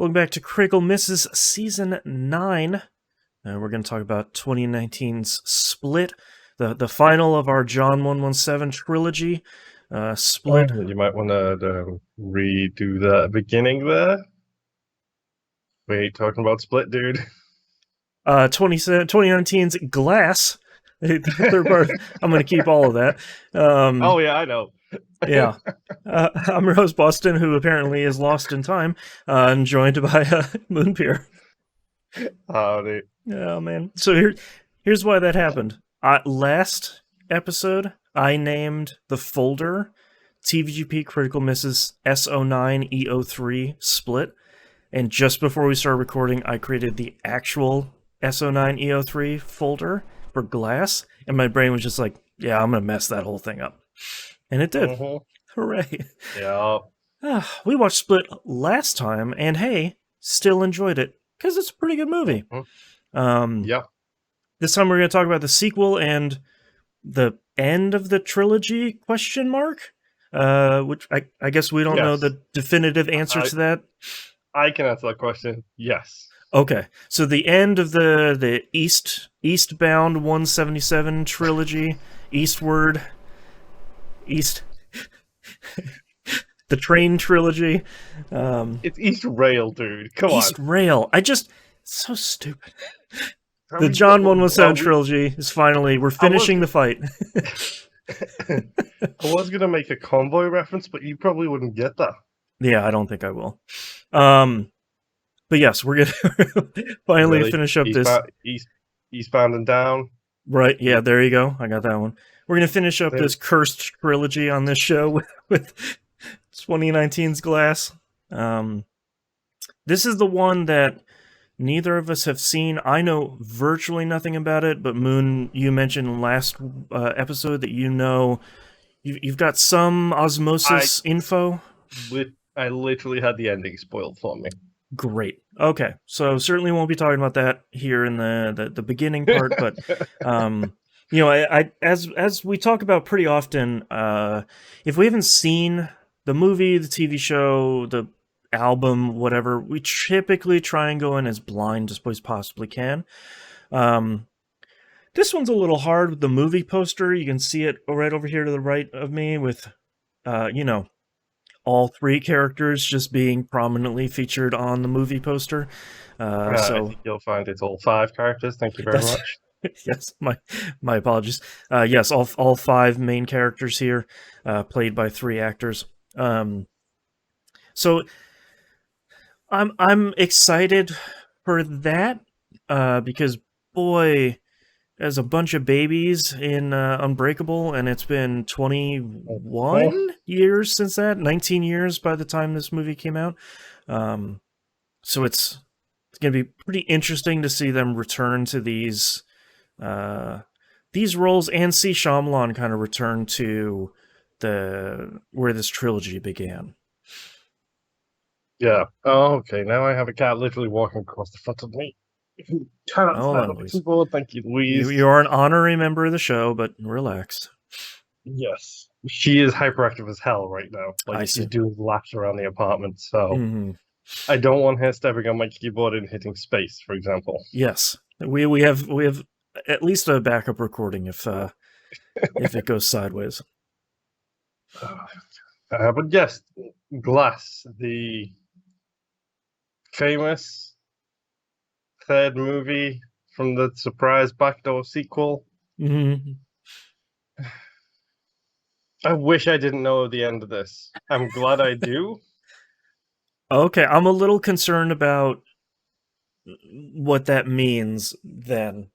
Welcome back to Critical Misses Season 9. We're going to talk about 2019's Split, the final of our John 117 trilogy. Split. You might want to redo the beginning there. Wait, talking about Split, dude. 2019's Glass. The third part. I'm going to keep all of that. Oh, yeah, I know. Yeah. I'm your host, Boston, who apparently is lost in time, and joined by Moonpier. Oh, dude. Oh, man. So here's why that happened. Last episode, I named the folder TVGP Critical Misses S09E03 Split. And just before we started recording, I created the actual S09E03 folder for Glass. And my brain was just like, yeah, I'm going to mess that whole thing up. And it did. Mm-hmm. Hooray. Yeah. We watched Split last time, and hey, still enjoyed it, because it's a pretty good movie. Mm-hmm. Yeah. This time we're going to talk about the sequel and the end of the trilogy, question mark? Which I guess we don't know the definitive answer to that. I can answer that question. Yes. Okay, so the end of the Eastbound 177 trilogy, Eastward, the train trilogy. It's Eastrail, dude. Come on. Eastrail. So stupid. The John 117 trilogy is finally, we're finishing the fight. I was going to make a convoy reference, but you probably wouldn't get that. Yeah, I don't think I will. But yes, we're going to finally finish up Eastbound and Down. Right, yeah, there you go. I got that one. We're going to finish up this cursed trilogy on this show with 2019's Glass. This is the one that neither of us have seen. I know virtually nothing about it, but Moon, you mentioned last episode that you've got some osmosis info. I literally had the ending spoiled for me. Great. Okay, so certainly won't be talking about that here in the beginning part, but I as we talk about pretty often, if we haven't seen the movie, the TV show, the album, whatever, we typically try and go in as blind as we possibly can. This one's a little hard with the movie poster. You can see it right over here to the right of me with, all three characters just being prominently featured on the movie poster. I think you'll find it's all five characters. Thank you very much. Yes, my apologies. Yes, all five main characters here, played by three actors. So I'm excited for that, because boy, there's a bunch of babies in Unbreakable, and it's been 21 years since that, 19 years by the time this movie came out. So it's going to be pretty interesting to see them return to these roles, and see Shyamalan kind of return to where this trilogy began. Yeah. Oh, okay. Now I have a cat literally walking across the front of me. Thank you, Louise. You are an honorary member of the show, but relax. Yes. She is hyperactive as hell right now. Like, she's doing laps around the apartment, so I don't want her stepping on my keyboard and hitting space, for example. Yes. We have at least a backup recording if it goes sideways. But yes, Glass, the famous third movie from the surprise backdoor sequel. Mm-hmm. I wish I didn't know the end of this. I'm glad I do. Okay, I'm a little concerned about what that means then.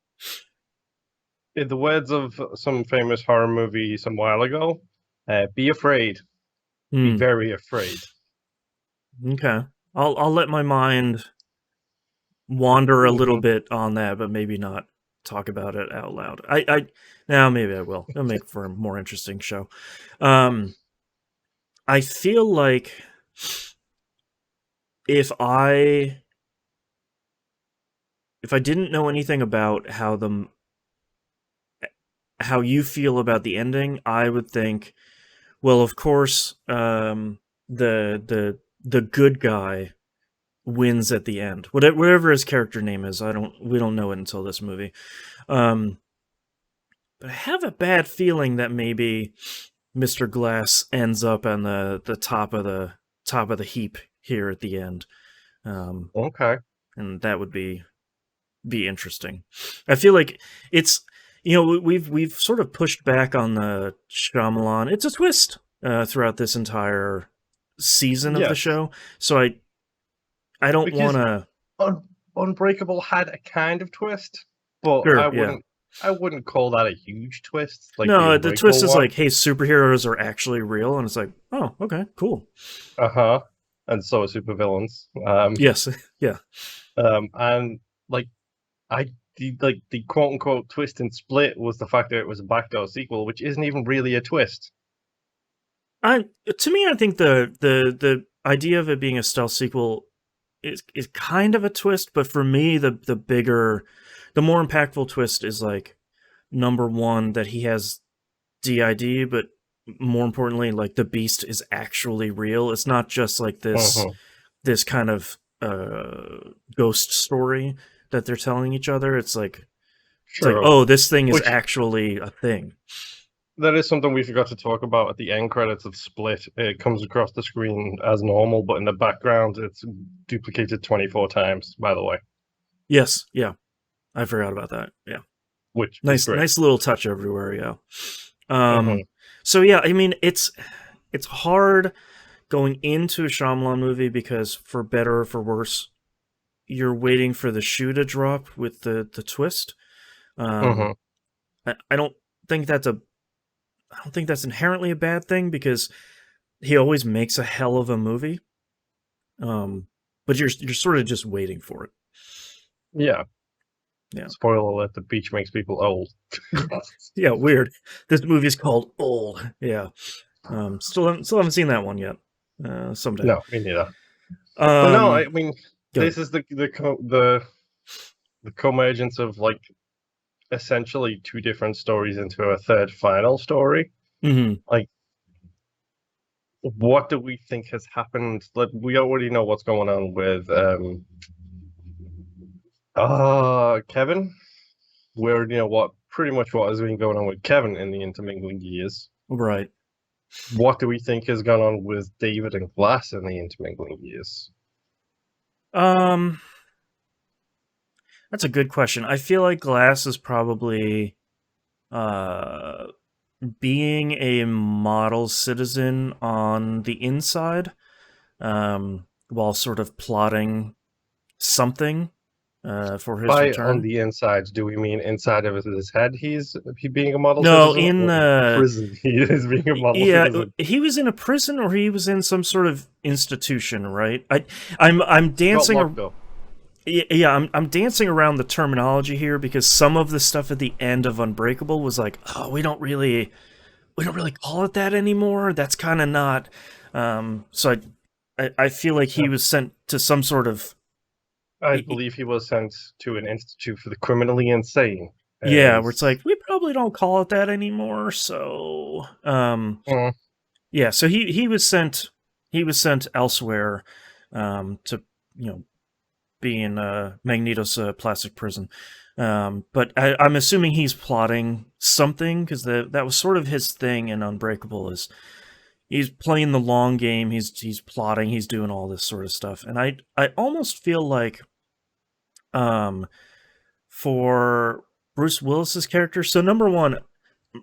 In the words of some famous horror movie some while ago, be afraid. Be very afraid. Okay. I'll let my mind wander a little bit on that, but maybe not talk about it out loud. Now maybe I will. It'll make for a more interesting show. I feel like if I didn't know anything about how you feel about the ending, I would think, well, of course, the good guy wins at the end. Whatever his character name is, we don't know it until this movie. But I have a bad feeling that maybe Mr. Glass ends up on the top of the heap here at the end. Okay. And that would be interesting. I feel like it's, we've sort of pushed back on the Shyamalan. It's a twist throughout this entire season of the show. So I don't want to. Unbreakable had a kind of twist, but Sure, I wouldn't call that a huge twist. Like no, the twist is like, hey, superheroes are actually real, and it's like, oh, okay, cool. And so are supervillains. Yes, yeah. And like, the quote unquote twist in Split was the fact that it was a backdoor sequel, which isn't even really a twist. To me, I think the idea of it being a stealth sequel is kind of a twist, but for me, the more impactful twist is like, number one, that he has DID, but more importantly, like, the Beast is actually real. It's not just like this kind of ghost story that they're telling each other. It's like, oh, this thing is actually a thing. That is something we forgot to talk about at the end credits of Split. It comes across the screen as normal, but in the background, it's duplicated 24 times, by the way. Yes, yeah. I forgot about that, yeah. Which nice little touch everywhere, yeah. So, yeah, I mean, it's hard going into a Shyamalan movie because, for better or for worse, you're waiting for the shoe to drop with the twist. I don't think that's inherently a bad thing, because he always makes a hell of a movie. But you're sort of just waiting for it. Yeah. Yeah. Spoiler alert: the beach makes people old. Yeah, weird. This movie is called Old. Yeah. Still haven't seen that one yet. Someday. No, me neither. But no, I mean, this is the convergence of, like, essentially two different stories into a third final story. Like, what do we think has happened? Like, we already know what's going on with Kevin. We already know pretty much what has been going on with Kevin in the intermingling years. Right. What do we think has gone on with David and Glass in the intermingling years? That's a good question. I feel like Glass is probably being a model citizen on the inside, while sort of plotting something for his return. On the inside, do we mean inside of his head? He's being a model citizen? No, in prison. He is being a model citizen. He was in a prison, or he was in some sort of institution, right? I'm dancing. Yeah, I'm dancing around the terminology here, because some of the stuff at the end of Unbreakable was like, oh, we don't really call it that anymore. That's kind of not. So I feel like he was sent to some sort of. I believe he was sent to an institute for the criminally insane. Yeah, where it's like, we probably don't call it that anymore. So, yeah. So he was sent elsewhere, to be in Magneto's plastic prison. But I'm assuming he's plotting something, because that was sort of his thing in Unbreakable. Is he's playing the long game. He's plotting. He's doing all this sort of stuff. And I almost feel like, for Bruce Willis's character. So, number one,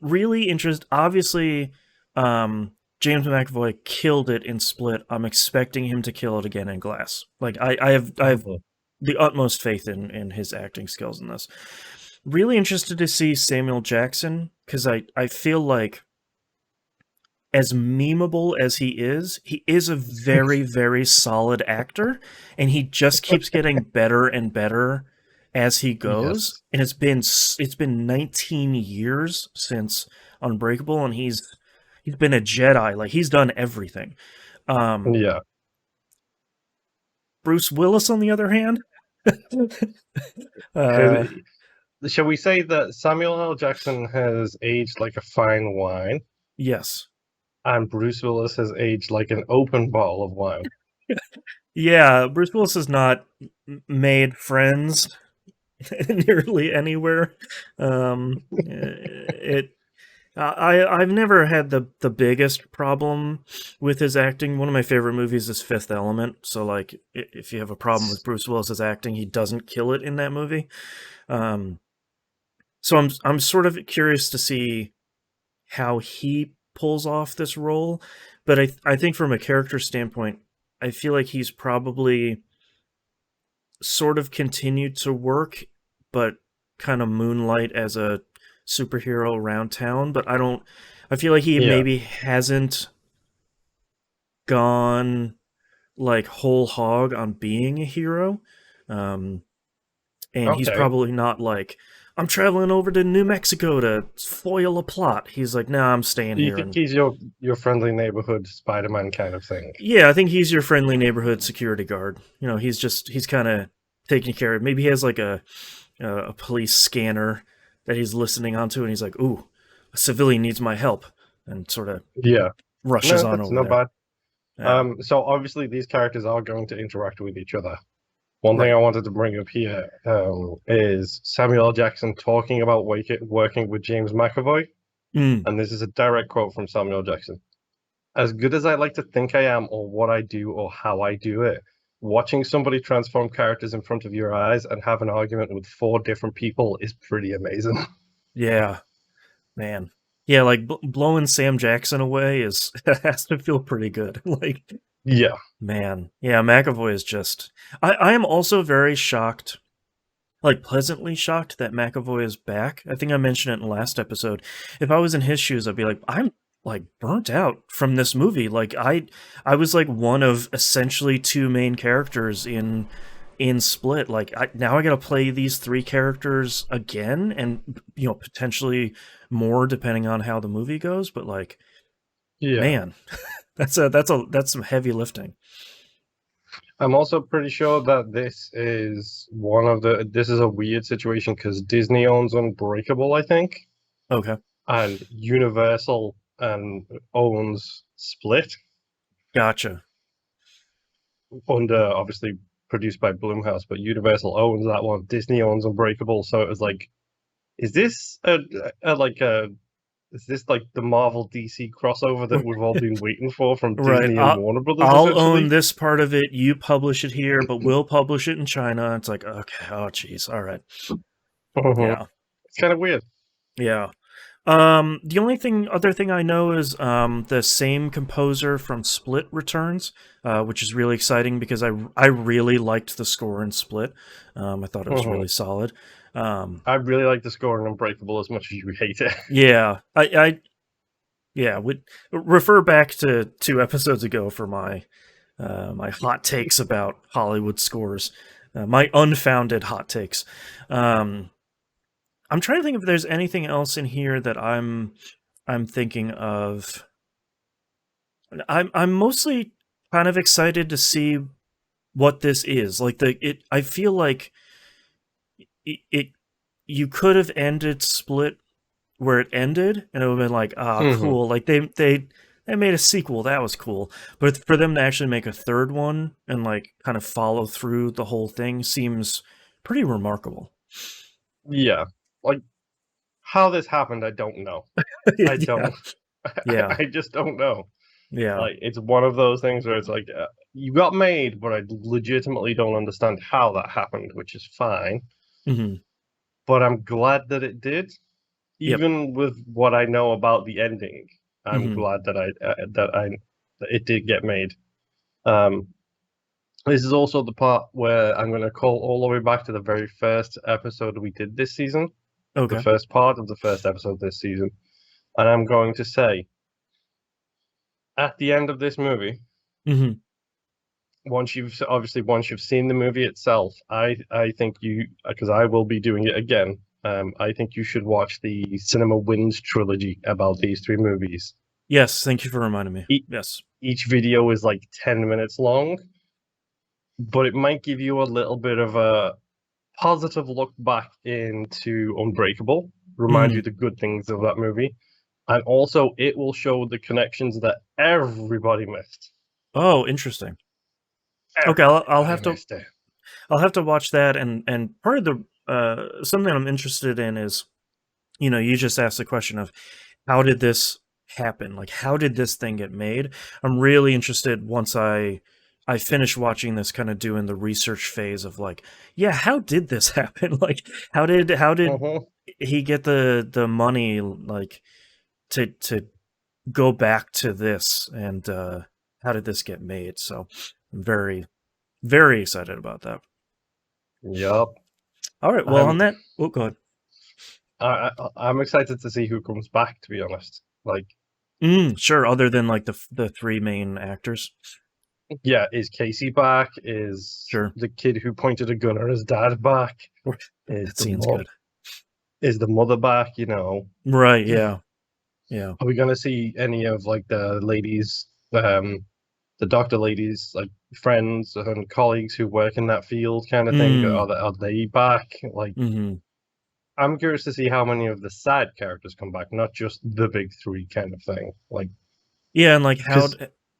really interested. Obviously, James McAvoy killed it in Split. I'm expecting him to kill it again in Glass. Like, I have the utmost faith in his acting skills in this. Really interested to see Samuel Jackson, because I feel like, as memeable as he is a very, very solid actor, and he just keeps getting better and better as he goes. Yes. And it's been 19 years since Unbreakable, and he's been a Jedi. Like, he's done everything. Yeah. Bruce Willis, on the other hand, shall we say that Samuel L. Jackson has aged like a fine wine? Yes. And Bruce Willis has aged like an open bottle of wine. Yeah, Bruce Willis has not made friends nearly anywhere. It I've never had the biggest problem with his acting. One of my favorite movies is Fifth Element. So like, if you have a problem with Bruce Willis's acting, he doesn't kill it in that movie. Um, so I'm sort of curious to see how he pulls off this role, but I think from a character standpoint, I feel like he's probably sort of continued to work, but kind of moonlight as a superhero around town. But I feel like he Yeah. maybe hasn't gone like whole hog on being a hero. Um, and he's Okay. probably not like, I'm traveling over to New Mexico to foil a plot. He's like, nah, I'm staying Do you here. think And he's your friendly neighborhood Spider-Man kind of thing? yeah, I think he's your friendly neighborhood security guard. He's kind of taking care of. Maybe he has like a police scanner that he's listening onto, and he's like, "Ooh, a civilian needs my help," and sort of Yeah. rushes No, on that's over not there. bad. Yeah. So obviously these characters are going to interact with each other. One thing Right. I wanted to bring up here is Samuel L. Jackson talking about working with James McAvoy, Mm, and this is a direct quote from Samuel L. Jackson. As good as I like to think I am, or what I do, or how I do it, watching somebody transform characters in front of your eyes and have an argument with four different people is pretty amazing. yeah, man. Yeah, like blowing Sam Jackson away is has to feel pretty good. Like, Yeah. man, yeah, McAvoy is just. I am also very shocked, like pleasantly shocked that McAvoy is back. I think I mentioned it in the last episode. If I was in his shoes, I'd be like, I'm like burnt out from this movie. Like I was like one of essentially two main characters in Split. Like now I got to play these three characters again, and potentially more depending on how the movie goes. But like, Yeah. man, that's some heavy lifting. I'm also pretty sure that this is this is a weird situation because Disney owns Unbreakable, I think, Okay, and Universal and owns Split gotcha. under obviously produced by Blumhouse, but Universal owns that one. Disney owns Unbreakable, so it was like, is this a like a is this like the Marvel DC crossover that we've all been waiting for from Right. Disney and Warner Brothers, I'll own essentially? this part of it. You publish it here, but we'll publish it in China. It's like, okay, oh jeez. All right. Mhm. Yeah. It's kind of weird. Yeah. The only other thing I know is the same composer from Split returns, which is really exciting because I really liked the score in Split. I thought it was Mhm. really solid. I really like the score in Unbreakable as much as you hate it. Yeah. Yeah, would refer back to 2 episodes ago for my hot takes about Hollywood scores, my unfounded hot takes. Um, I'm trying to think if there's anything else in here that I'm thinking of. I'm mostly kind of excited to see what this is. Like I feel like it you could have ended Split where it ended, and it would have been like, ah, Mhm. cool. Like they made a sequel, that was cool. But for them to actually make a third one and like kind of follow through the whole thing seems pretty remarkable. Yeah. Like how this happened, I don't know. I Yeah, don't. yeah, I just don't know. yeah. Like it's one of those things where it's like you got made, but I legitimately don't understand how that happened, which is fine. Hmm. But I'm glad that it did, Yep. even with what I know about the ending. I'm Hmm. glad that that it did get made. Um, this is also the part where I'm going to call all the way back to the very first episode we did this season, the Okay. first part of the first episode this season, and I'm going to say at the end of this movie, Hmm. once you've seen the movie itself, I think you, because I will be doing it again. I think you should watch the Cinema Wins trilogy about these three movies. Yes, thank you for reminding me. E- Yes. each video is like 10 minutes long, but it might give you a little bit of a positive look back into Unbreakable, remind you Hmm. the good things of that movie, and also it will show the connections that everybody missed. Oh, interesting. Okay, Mister. I'll have to watch that, and part of the something I'm interested in is, you just asked the question of how did this happen? Like, how did this thing get made? I'm really interested once I finish watching this, kind of doing the research phase of like, yeah, how did this happen? Like, how did he get the money, like, to go back to this, and how did this get made? So I'm very, very excited about that. Yup. All right, well, on that, go ahead. I'm excited to see who comes back, to be honest. Like, sure, other than like the three main actors. Yeah, is Casey back? Is Sure. the kid who pointed a gun at his dad back? That seems good. Is the mother back? Right? Yeah. Yeah. Are we gonna see any of like the ladies, the doctor ladies, like friends and colleagues who work in that field, kind of thing? Are they back? Like, I'm curious to see how many of the side characters come back, not just the big three, kind of thing. Like, yeah, and like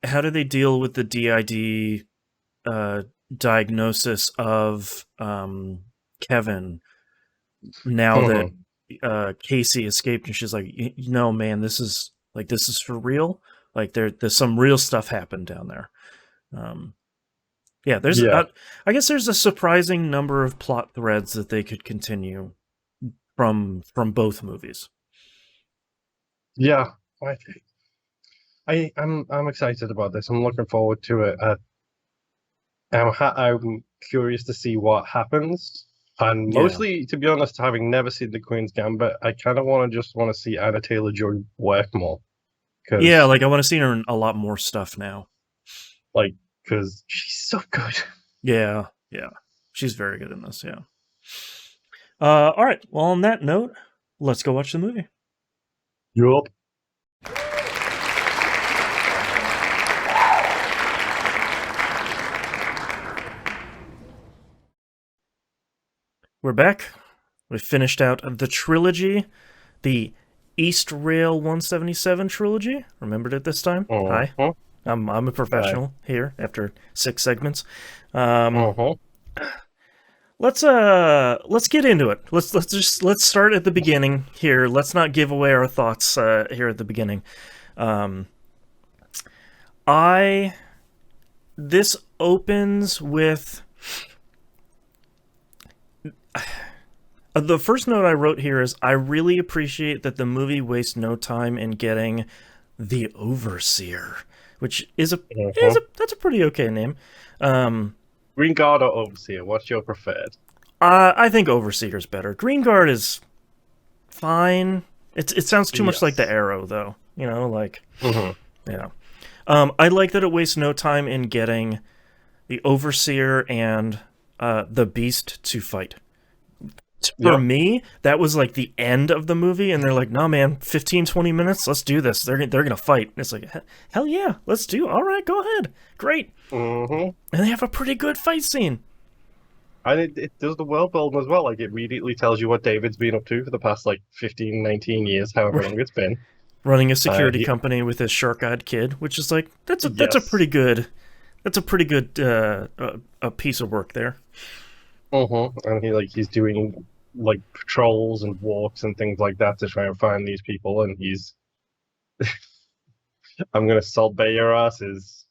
how do they deal with the DID diagnosis of Kevin now that Casey escaped, and she's like, man, this is for real. Like, there's some real stuff happened down there. Yeah, I guess there's a surprising number of plot threads that they could continue from both movies. Yeah, I'm excited about this. I'm looking forward to it. I'm curious to see what happens, and mostly, to be honest, having never seen The Queen's Gambit, I kind of want to see Anna Taylor-Joy work more. Yeah, like I want to see her in a lot more stuff now. Like, because she's so good. Yeah, she's very good in this. Yeah. All right. Well, on that note, let's go watch the movie. Yup. We're back. We finished out the trilogy, the Eastrail 177 trilogy. Remembered it this time? Hi. I'm a professional here after 6 segments. Let's get into it. Let's start at the beginning here. Let's not give away our thoughts here at the beginning. This opens with the first note I wrote here is, I really appreciate that the movie wastes no time in getting the Overseer, which is that's a pretty okay name. Green Guard or Overseer? What's your preferred? I think Overseer is better. Green Guard is fine. It sounds too much like the Arrow, though. Yeah. I like that it wastes no time in getting the Overseer and the Beast to fight. For me, that was like the end of the movie, and they're like, "No, man, 15-20 minutes, let's do this. They're gonna fight." And it's like, hell yeah, let's do it. All right, go ahead, great. And they have a pretty good fight scene. And it does the world building as well. Like, it immediately tells you what David's been up to for the past 15, 19 years, however long it's been. Running a security company with his shark-eyed kid, which is like that's a pretty good a piece of work there. And he's doing patrols and walks and things like that to try and find these people, and he's I'm gonna Salt Bay your asses.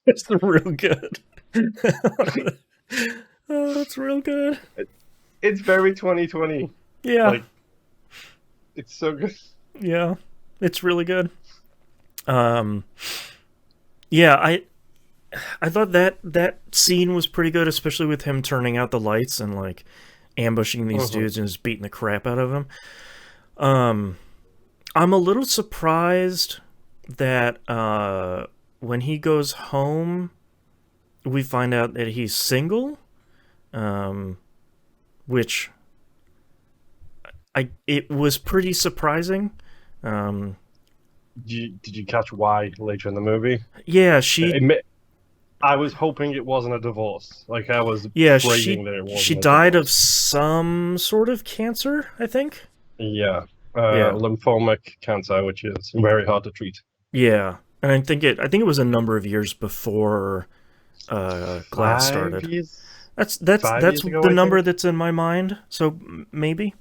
It's real good. Oh, that's real good. It's very 2020. Yeah. It's so good. Yeah. It's really good. Yeah, I thought that scene was pretty good, especially with him turning out the lights and ambushing these dudes and just beating the crap out of them. I'm a little surprised that when he goes home, we find out that he's single, which it was pretty surprising. Did you catch why later in the movie? Yeah, I was hoping it wasn't a divorce. I was praying that it wasn't. She died of some sort of cancer, I think. Yeah. Lymphomic cancer, which is very hard to treat. Yeah, and I think it was a number of years before Glass started. 5 years. That's 5 years ago, the I number think. that's in my mind. So maybe.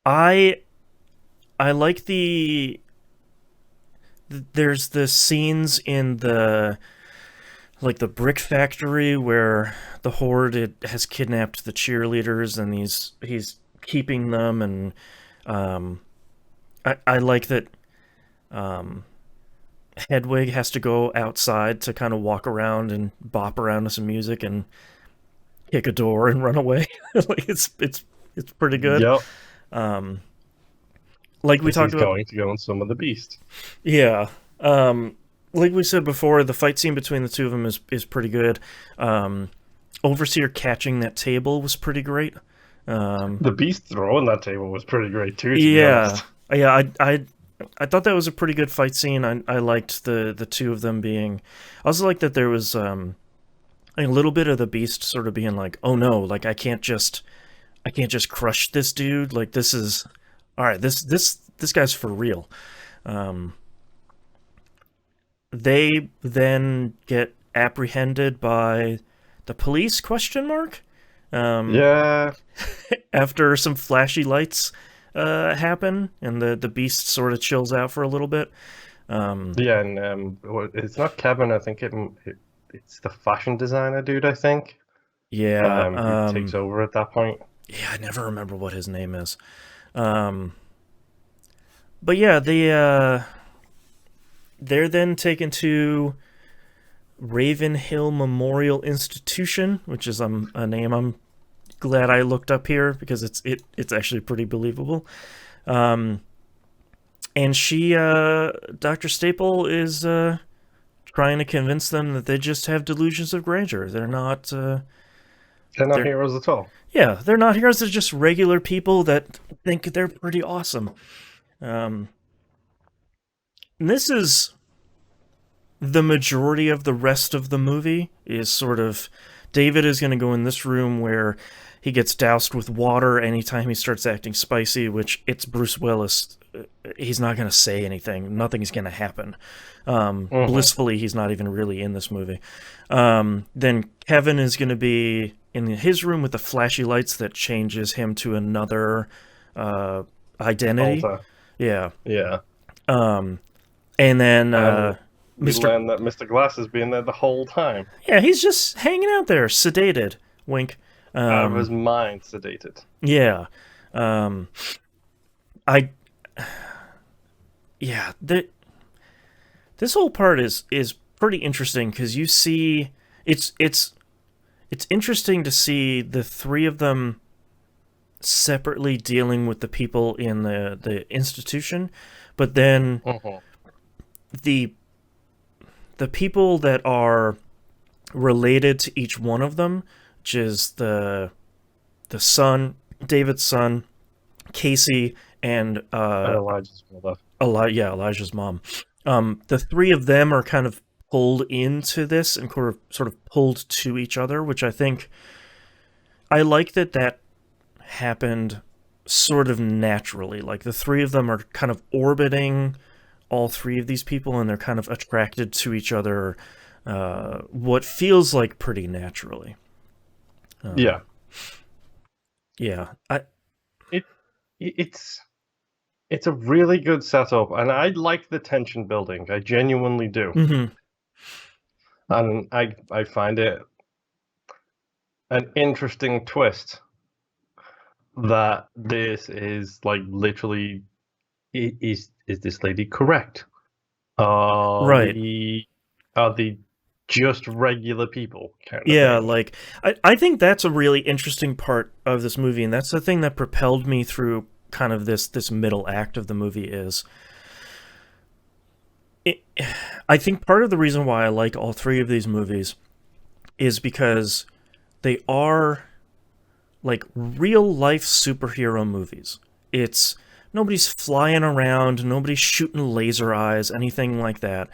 I I like there's the scenes in the like the brick factory where the horde has kidnapped the cheerleaders and he's keeping them, and um, I like that Hedwig has to go outside to kind of walk around and bop around to some music and kick a door and run away. Like it's pretty good. Yep. Um, like we Because talked he's about, going to go on some of the beast. yeah. Like we said before, the fight scene between the two of them is pretty good. Overseer catching that table was pretty great. The beast throwing that table was pretty great too, to be Yeah, honest. yeah. I thought that was a pretty good fight scene. I liked the two of them being. I also liked that there was a little bit of the beast sort of being like, oh no, like I can't just crush this dude. Like this is all right. This guy's for real. Um, they then get apprehended by the police? Question mark. Um, Yeah. After some flashy lights happen, and the beast sort of chills out for a little bit. Yeah, and it's not Kevin. I think it's the fashion designer dude, I think, Yeah. who takes over at that point. Yeah, I never remember what his name is. Um, but yeah, they're then taken to Ravenhill Memorial Institution, which is a name I'm glad I looked up here because it's actually pretty believable. Um, and Dr. Staple is trying to convince them that they just have delusions of grandeur. They're not. They're not They're heroes at all. Yeah, they're not heroes. They're just regular people that think they're pretty awesome. And this is the majority of the rest of the movie is sort of David is going to go in this room where he gets doused with water anytime he starts acting spicy, which it's Bruce Willis. He's not going to say anything. Nothing's going to happen. Blissfully, he's not even really in this movie. Then Kevin is going to be in his room with the flashy lights that changes him to another identity. Alta. Yeah. Yeah. And then we learn that Mr. Glass has been there the whole time. Yeah, he's just hanging out there, sedated. Wink. Out of his mind, sedated. Yeah. Yeah, this whole part is pretty interesting because you see it's interesting to see the three of them separately dealing with the people in the institution, but then the people that are related to each one of them, which is the son, David's son, Casey, and Elijah's mother. Elijah's mom. The three of them are kind of pulled into this and sort of pulled to each other, which I think I like that happened sort of naturally. Like the three of them are kind of orbiting all three of these people, and they're kind of attracted to each other, what feels like pretty naturally. Yeah. It's a really good setup, and I like the tension building. I genuinely do. Mm-hmm. And I find it an interesting twist that this is like literally is this lady correct? Right. Are the just regular people kind of Yeah, thing. like I think that's a really interesting part of this movie, and that's the thing that propelled me through kind of this middle act of the movie is I think part of the reason why I like all three of these movies is because they are like real life superhero movies. It's nobody's flying around, nobody's shooting laser eyes, anything like that.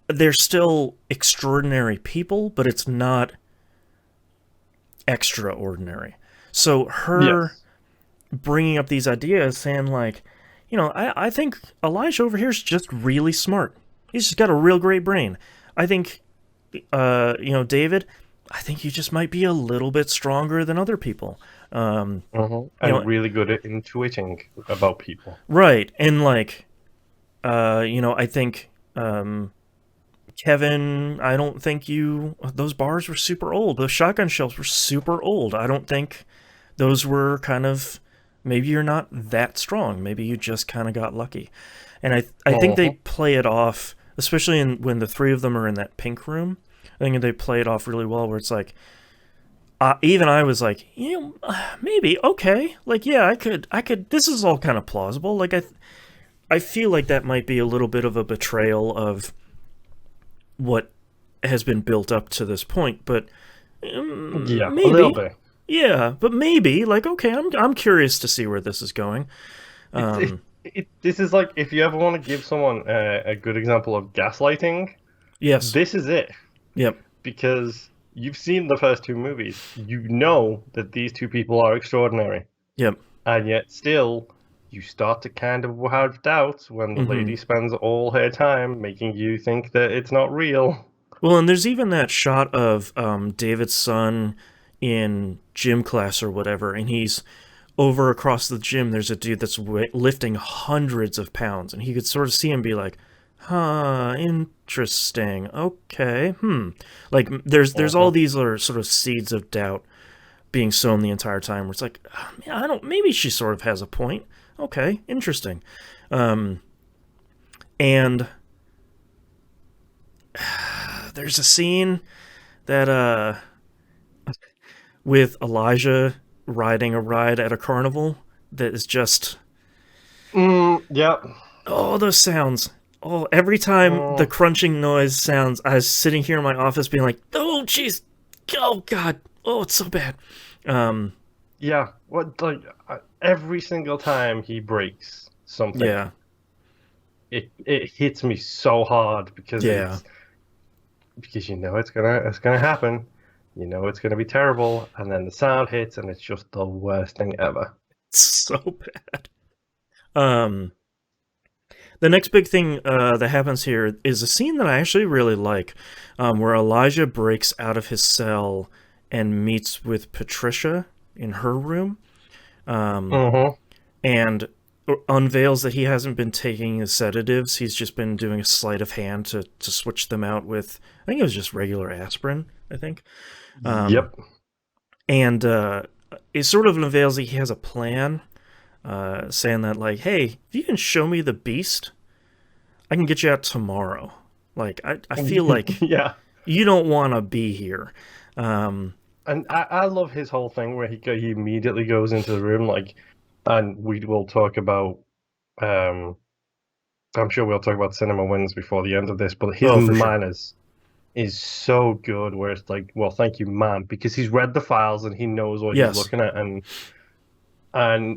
They're still extraordinary people, but it's not extraordinary. So her bringing up these ideas, saying like, I think Elijah over here is just really smart. He's just got a real great brain. I think, David, I think you just might be a little bit stronger than other people. And really good at intuiting about people. Right. And like, I think, Kevin, I don't think those bars were super old. Those shotgun shells were super old. I don't think those were kind of, maybe you're not that strong. Maybe you just kind of got lucky. And I think they play it off, especially when the three of them are in that pink room. I think they play it off really well, where it's like, even I was like, maybe, okay. Like, yeah, I could, this is all kind of plausible. Like, I feel like that might be a little bit of a betrayal of what has been built up to this point, but yeah, maybe, a little bit. Yeah, but maybe, like, okay, I'm curious to see where this is going. This is like, if you ever want to give someone a good example of gaslighting, yes, this is it. Yep. Because you've seen the first two movies, you know that these two people are extraordinary. Yep. And yet still, you start to kind of have doubts when the lady spends all her time making you think that it's not real. Well, and there's even that shot of David's son in gym class or whatever, and he's over across the gym. There's a dude that's lifting hundreds of pounds, and he could sort of see him be like, huh, interesting. Okay, Like, there's all these sort of seeds of doubt being sown the entire time, where it's like, maybe she sort of has a point. Okay, interesting. And there's a scene that with Elijah riding a ride at a carnival that is just Yeah. Oh, those sounds. Oh, every time the crunching noise sounds, I was sitting here in my office being like, oh jeez, oh god, oh it's so bad. Yeah, what, like, every single time he breaks something, Yeah, it hits me so hard because yeah. because it's gonna happen, it's gonna be terrible, and then the sound hits and it's just the worst thing ever. It's so bad. The next big thing that happens here is a scene that I actually really like, where Elijah breaks out of his cell and meets with Patricia in her room, and unveils that he hasn't been taking his sedatives. He's just been doing a sleight of hand to switch them out with, I think it was just regular aspirin, I think. Yep. And it sort of unveils that he has a plan, saying that, like, hey, if you can show me the beast, I can get you out tomorrow. Like, I feel like yeah, you don't want to be here. And I love his whole thing where he immediately goes into the room, like, and we will talk about, I'm sure we'll talk about Cinema Wins before the end of this, but his manners is so good, where it's like, well, thank you, ma'am, because he's read the files and he knows what he's looking at, and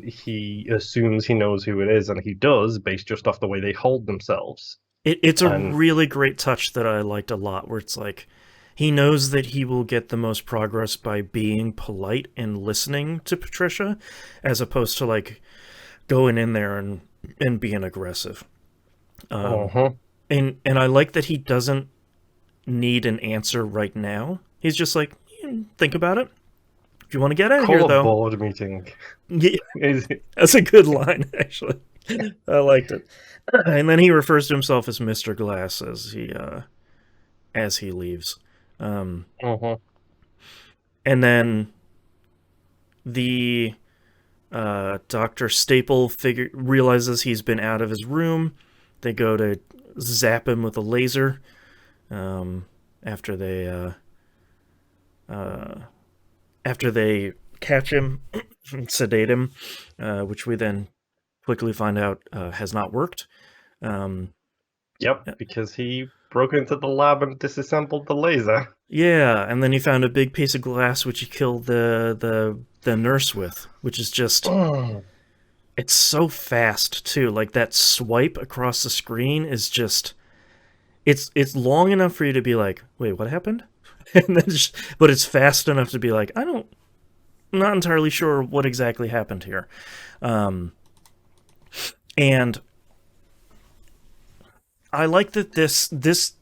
he assumes he knows who it is, and he does, based just off the way they hold themselves. It's a really great touch that I liked a lot, where it's like, he knows that he will get the most progress by being polite and listening to Patricia, as opposed to, like, going in there and being aggressive. And I like that he doesn't need an answer right now. He's just like, think about it. If you want to get out of here, though. Call a board meeting. Yeah, that's a good line, actually. I liked it. And then he refers to himself as Mr. Glass as he leaves. And then the Dr. Staple realizes he's been out of his room. They go to zap him with a laser after they catch him and sedate him, which we then quickly find out has not worked. Yep, because he broke into the lab and disassembled the laser. Yeah, and then he found a big piece of glass which he killed the nurse with, which is just... It's so fast, too. Like, that swipe across the screen is just... It's long enough for you to be like, wait, what happened? And then but it's fast enough to be like, I'm not entirely sure what exactly happened here. And I like that this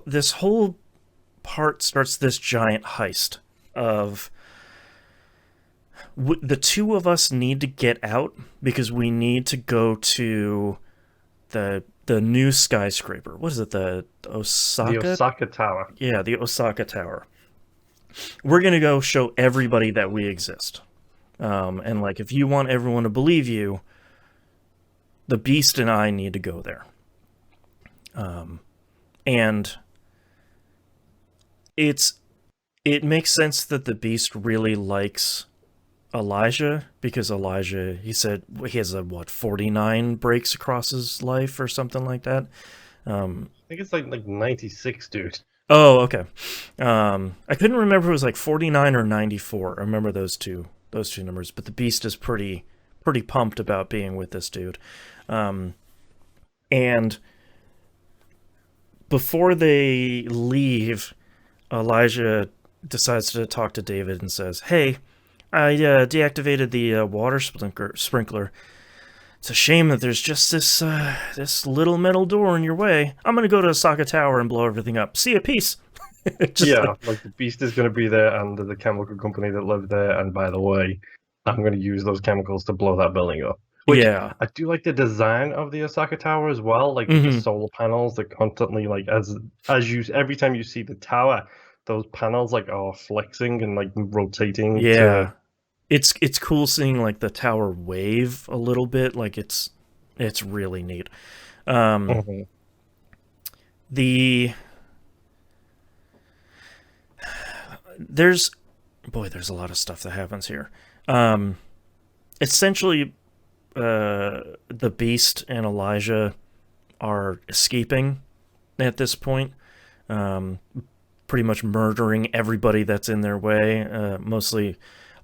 this whole part starts this giant heist of the two of us need to get out because we need to go to the new skyscraper. What is it? The Osaka? The Osaka Tower. Yeah, the Osaka Tower. We're gonna go show everybody that we exist. And like, if you want everyone to believe you, the Beast and I need to go there. And it makes sense that the Beast really likes Elijah, because Elijah, he said he has 49 breaks across his life or something like that. I think it's like 96, dude. Oh, okay. I couldn't remember if it was like 49 or 94. I remember those two numbers, but the Beast is pretty pumped about being with this dude. And before they leave, Elijah decides to talk to David and says, "Hey, I deactivated the water sprinkler. It's a shame that there's just this little metal door in your way. I'm gonna go to Osaka Tower and blow everything up. See ya, peace." Like the Beast is going to be there, and the chemical company that lived there. And by the way, I'm going to use those chemicals to blow that building up. Which, yeah, I do like the design of the Osaka Tower as well. Like the solar panels that constantly, like as you every time you see the tower, those panels like are flexing and like rotating. Yeah. It's cool seeing like the tower wave a little bit. Like it's really neat. There's a lot of stuff that happens here. Essentially, the Beast and Elijah are escaping at this point. Pretty much murdering everybody that's in their way. Mostly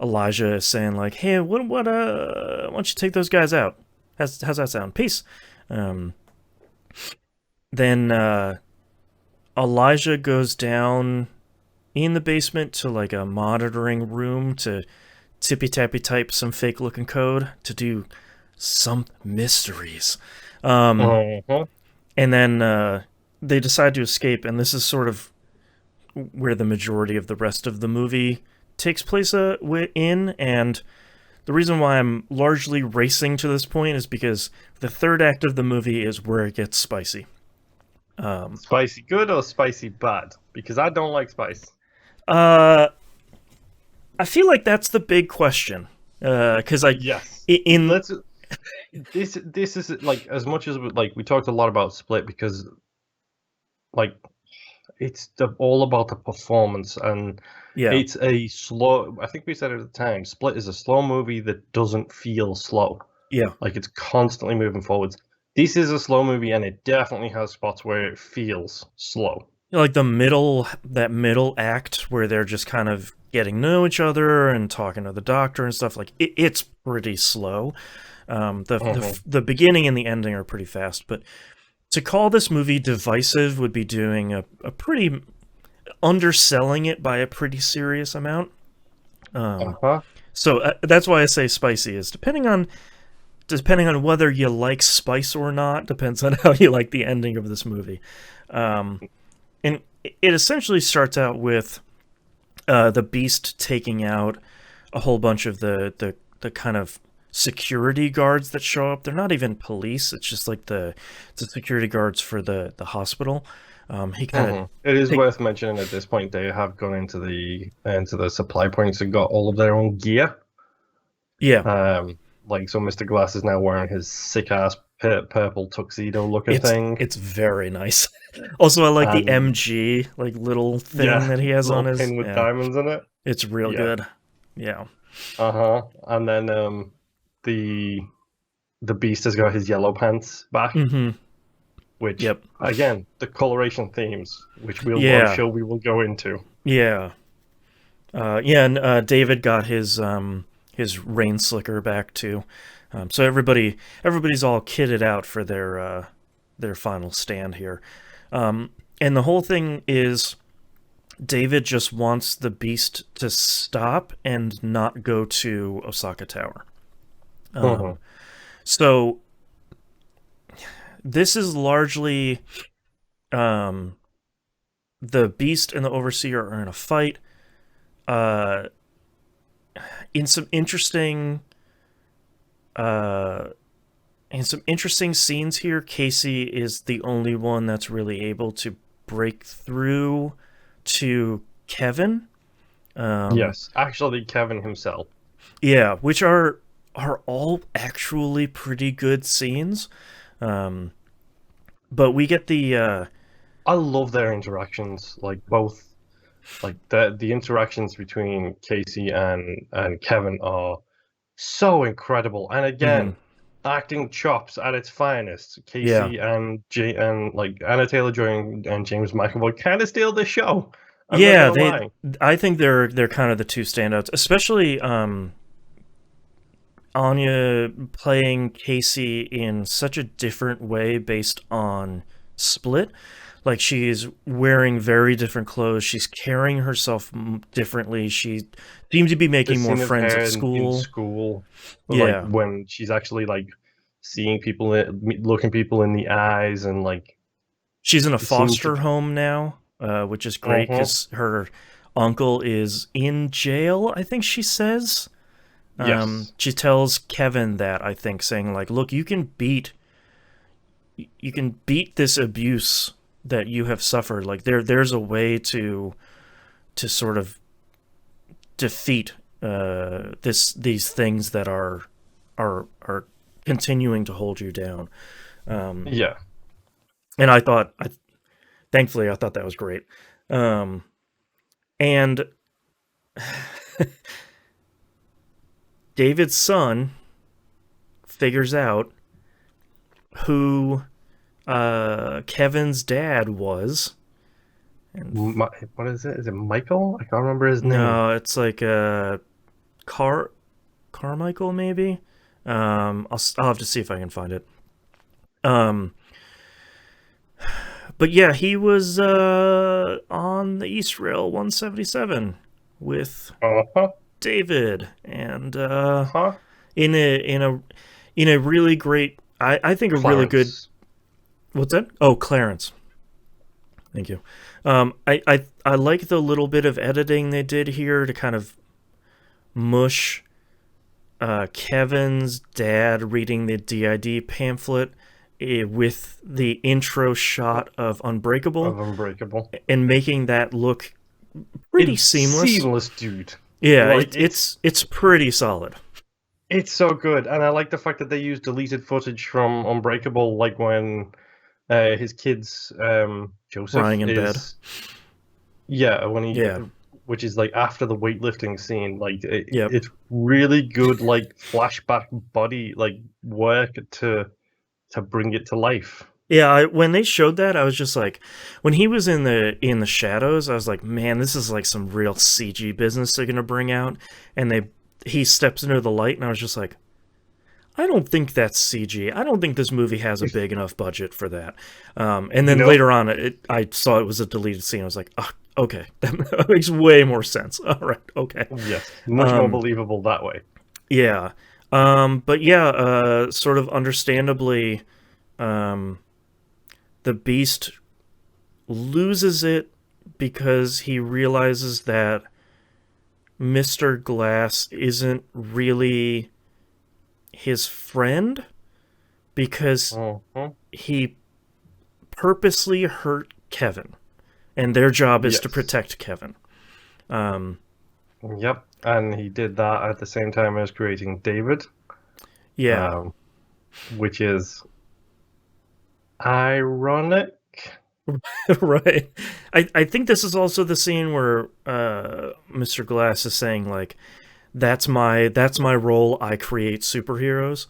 Elijah is saying like, "Hey, why don't you take those guys out? How's that sound? Peace." Then Elijah goes down in the basement to like a monitoring room to tippy-tappy type some fake looking code to do some mysteries. And then they decide to escape, and this is sort of where the majority of the rest of the movie takes place in. And the reason why I'm largely racing to this point is because the third act of the movie is where it gets spicy. Spicy good or spicy bad? Because I don't like spice. I feel like that's the big question. Because this is like, as much as like we talked a lot about Split, because like it's all about the performance, and it's a slow. I think we said it at the time. Split is a slow movie that doesn't feel slow. Yeah, like it's constantly moving forwards. This is a slow movie, and it definitely has spots where it feels slow. Like that middle act where they're just kind of getting to know each other and talking to the doctor and stuff. Like it's pretty slow. The beginning and the ending are pretty fast, but to call this movie divisive would be doing a pretty underselling it by a pretty serious amount. So that's why I say spicy is depending on whether you like spice or not, depends on how you like the ending of this movie. And it essentially starts out with the Beast taking out a whole bunch of the kind of security guards that show up. They're not even police. It's just like the security guards for the hospital. It is worth mentioning at this point they have gone into the supply points and got all of their own gear. Yeah. Like, so Mr. Glass is now wearing his sick ass purple tuxedo looking thing. It's very nice. Also, I like the MG like little thing that he has on his pin with diamonds in it. It's real good. Yeah. And then the Beast has got his yellow pants back. Which again, the coloration themes, which I'm sure we will go into. Yeah. And David got his rain slicker back too. So everybody's all kitted out for their final stand here. And the whole thing is David just wants the Beast to stop and not go to Osaka Tower. So this is largely the Beast and the Overseer are in a fight. In some interesting scenes here, Casey is the only one that's really able to break through to Kevin. Yes, actually, Kevin himself. Yeah, which are all actually pretty good scenes. But we get the I love their interactions, like both, like the interactions between Casey and Kevin are so incredible. And again, acting chops at its finest. Casey and like Anna Taylor-Joy and James McAvoy kind of steal the show. I'm not gonna lie. I think they're kind of the two standouts, especially Anya playing Casey in such a different way based on Split. Like, she's wearing very different clothes. She's carrying herself differently. She seems to be making more friends at school. In school, like when she's actually like seeing people, looking people in the eyes, and like she's in a foster home now, which is great because her uncle is in jail, I think she says. She tells Kevin that, I think, saying like, "Look, you can beat this abuse that you have suffered. Like, there's a way to sort of defeat these things that are continuing to hold you down." And thankfully I thought that was great. And David's son figures out who Kevin's dad was. And what is it? Is it Michael? I can't remember his name. No, it's like Carmichael, maybe. I'll have to see if I can find it. But yeah, he was on the Eastrail 177 with David, and in a really great, I think Clarence. A really good. What's that? Oh, Clarence. Thank you. I like the little bit of editing they did here to kind of mush Kevin's dad reading the DID pamphlet with the intro shot of Unbreakable. And making that look pretty seamless. Seamless, dude. Yeah, like, it's pretty solid. It's so good, and I like the fact that they use deleted footage from Unbreakable, like when his kids, Joseph, lying in bed. Yeah, when he, which is like after the weightlifting scene. Like it's really good, like flashback body like work to bring it to life. Yeah, when they showed that, I was just like, when he was in the shadows, I was like, man, this is like some real CG business they're gonna bring out. And he steps into the light, and I was just like, I don't think that's CG. I don't think this movie has a big enough budget for that. And then later on, I saw it was a deleted scene. I was like, oh, okay, that makes way more sense. All right, okay. Yes, much more believable that way. Yeah. But yeah, sort of understandably, the Beast loses it because he realizes that Mr. Glass isn't really his friend, because he purposely hurt Kevin, and their job is to protect Kevin. Yep, and he did that at the same time as creating David. Yeah. Which is ironic. Right. I think this is also the scene where Mr. Glass is saying, like, that's my role, I create superheroes,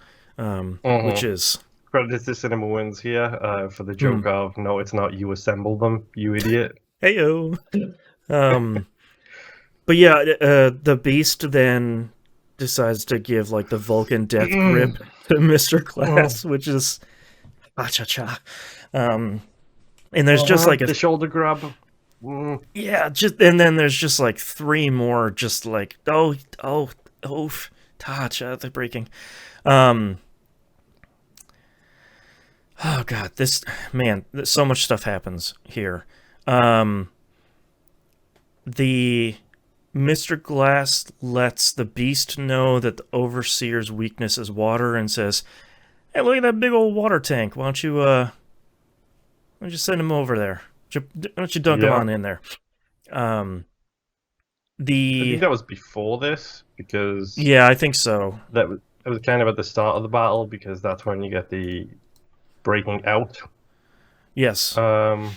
which is... Credits to Cinema Wins here for the joke of, no, it's not, you assemble them, you idiot. Heyo. But yeah, the Beast then decides to give like the Vulcan death grip to Mr. Glass, which is cha-cha-cha. And there's just like the shoulder grab. Yeah, and then there's just like three more, just like oh, ta-cha, they're breaking. Oh god, so much stuff happens here. the Mr. Glass lets the Beast know that the Overseer's weakness is water and says, "Hey, look at that big old water tank. Why don't you send him over there? Why don't you dunk him on in there?" I think that was before this, because yeah, I think so. It was kind of at the start of the battle, because that's when you get the breaking out. Yes. Yeah,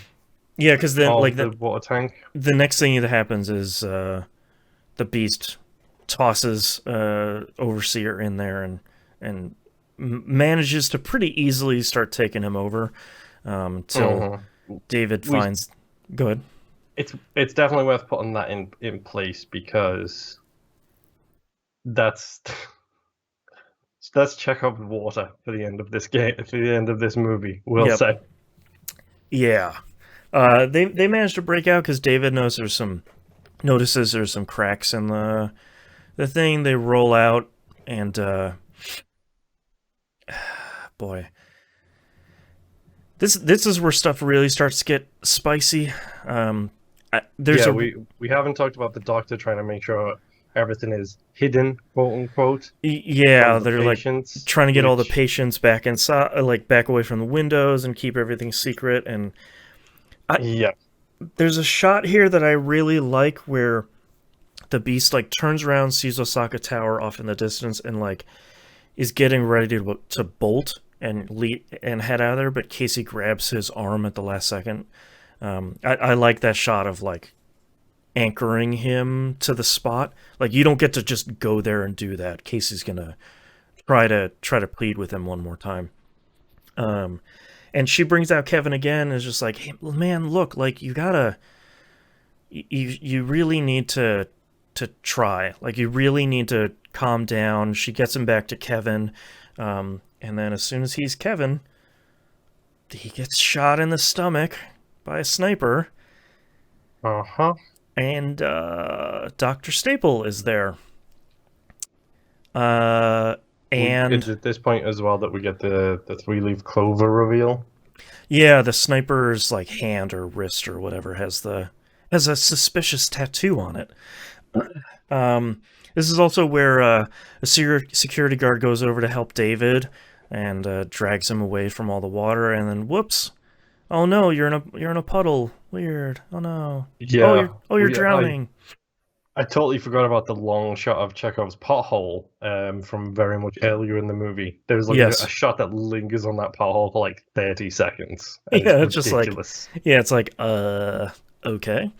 because then the water tank. The next thing that happens is the Beast tosses Overseer in there and manages to pretty easily start taking him over till David finds. Go ahead. It's definitely worth putting that in place, because that's Chekhov's water for the end of this game, for the end of this movie. We'll say. Yeah, they managed to break out because David notices there's some cracks in the thing. They roll out and boy, this is where stuff really starts to get spicy. We haven't talked about the doctor trying to make sure everything is hidden, quote unquote. Yeah, they're patients, like trying to get all the patients back inside, like back away from the windows, and keep everything secret. And there's a shot here that I really like where the Beast like turns around, sees Osaka Tower off in the distance, and like is getting ready to bolt and head out of there, but Casey grabs his arm at the last second. I like that shot of like anchoring him to the spot. Like you don't get to just go there and do that. Casey's gonna try to plead with him one more time. And she brings out Kevin again and is just like, "Hey man, look, like you really need to try. Like you really need to calm down." She gets him back to Kevin, and then as soon as he's Kevin, he gets shot in the stomach by a sniper. And Dr. Staple is there. And it's at this point as well that we get the 3-leaf clover reveal. Yeah, the sniper's like hand or wrist or whatever has a suspicious tattoo on it. This is also where a security guard goes over to help David and drags him away from all the water, and then whoops. Oh no, you're in a puddle. Weird. Oh no. Yeah. You're drowning. I totally forgot about the long shot of Chekhov's pothole from very much earlier in the movie. There's like a shot that lingers on that pothole for like 30 seconds. Yeah, it's just ridiculous. Like it's like okay.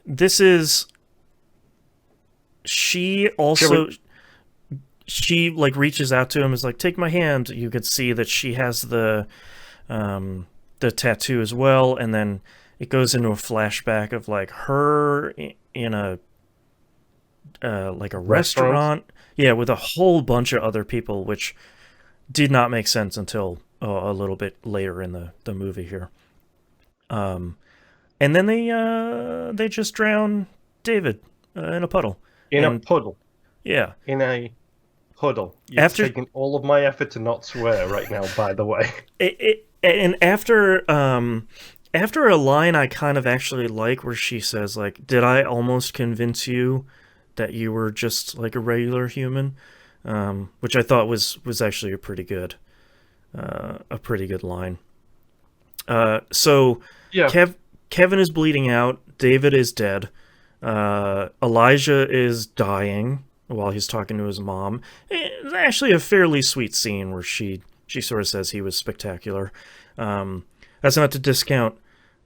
This is she like reaches out to him, is like, "Take my hand." You could see that she has the tattoo as well, and then it goes into a flashback of like her in a like a restaurant, yeah, with a whole bunch of other people, which did not make sense until a little bit later in the movie here. And then they just drown David in a puddle. A puddle. Yeah. In a puddle. You're taking all of my effort to not swear right now, by the way. And after a line I kind of actually like, where she says like, "Did I almost convince you that you were just like a regular human?" Which I thought was actually a pretty good line. So yeah. Kevin is bleeding out. David is dead. Elijah is dying while he's talking to his mom. It's actually a fairly sweet scene where she sort of says he was spectacular. That's not to discount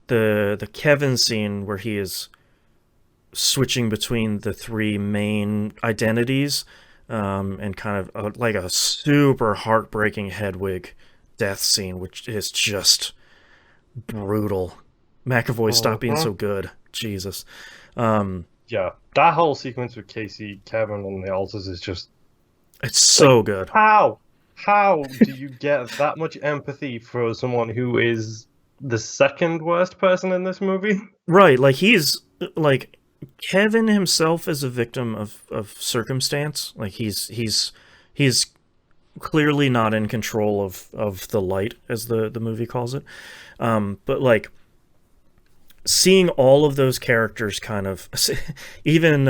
the Kevin scene where he is switching between the three main identities, and kind of like a super heartbreaking Hedwig death scene, which is just brutal. McAvoy, stop being so good. Jesus. Yeah, that whole sequence with Casey, Kevin, and the altars is just... It's so good. How do you get that much empathy for someone who is the second worst person in this movie? Right, like he's... Like, Kevin himself is a victim of circumstance. Like, he's clearly not in control of the light, as the movie calls it. But like seeing all of those characters kind of, even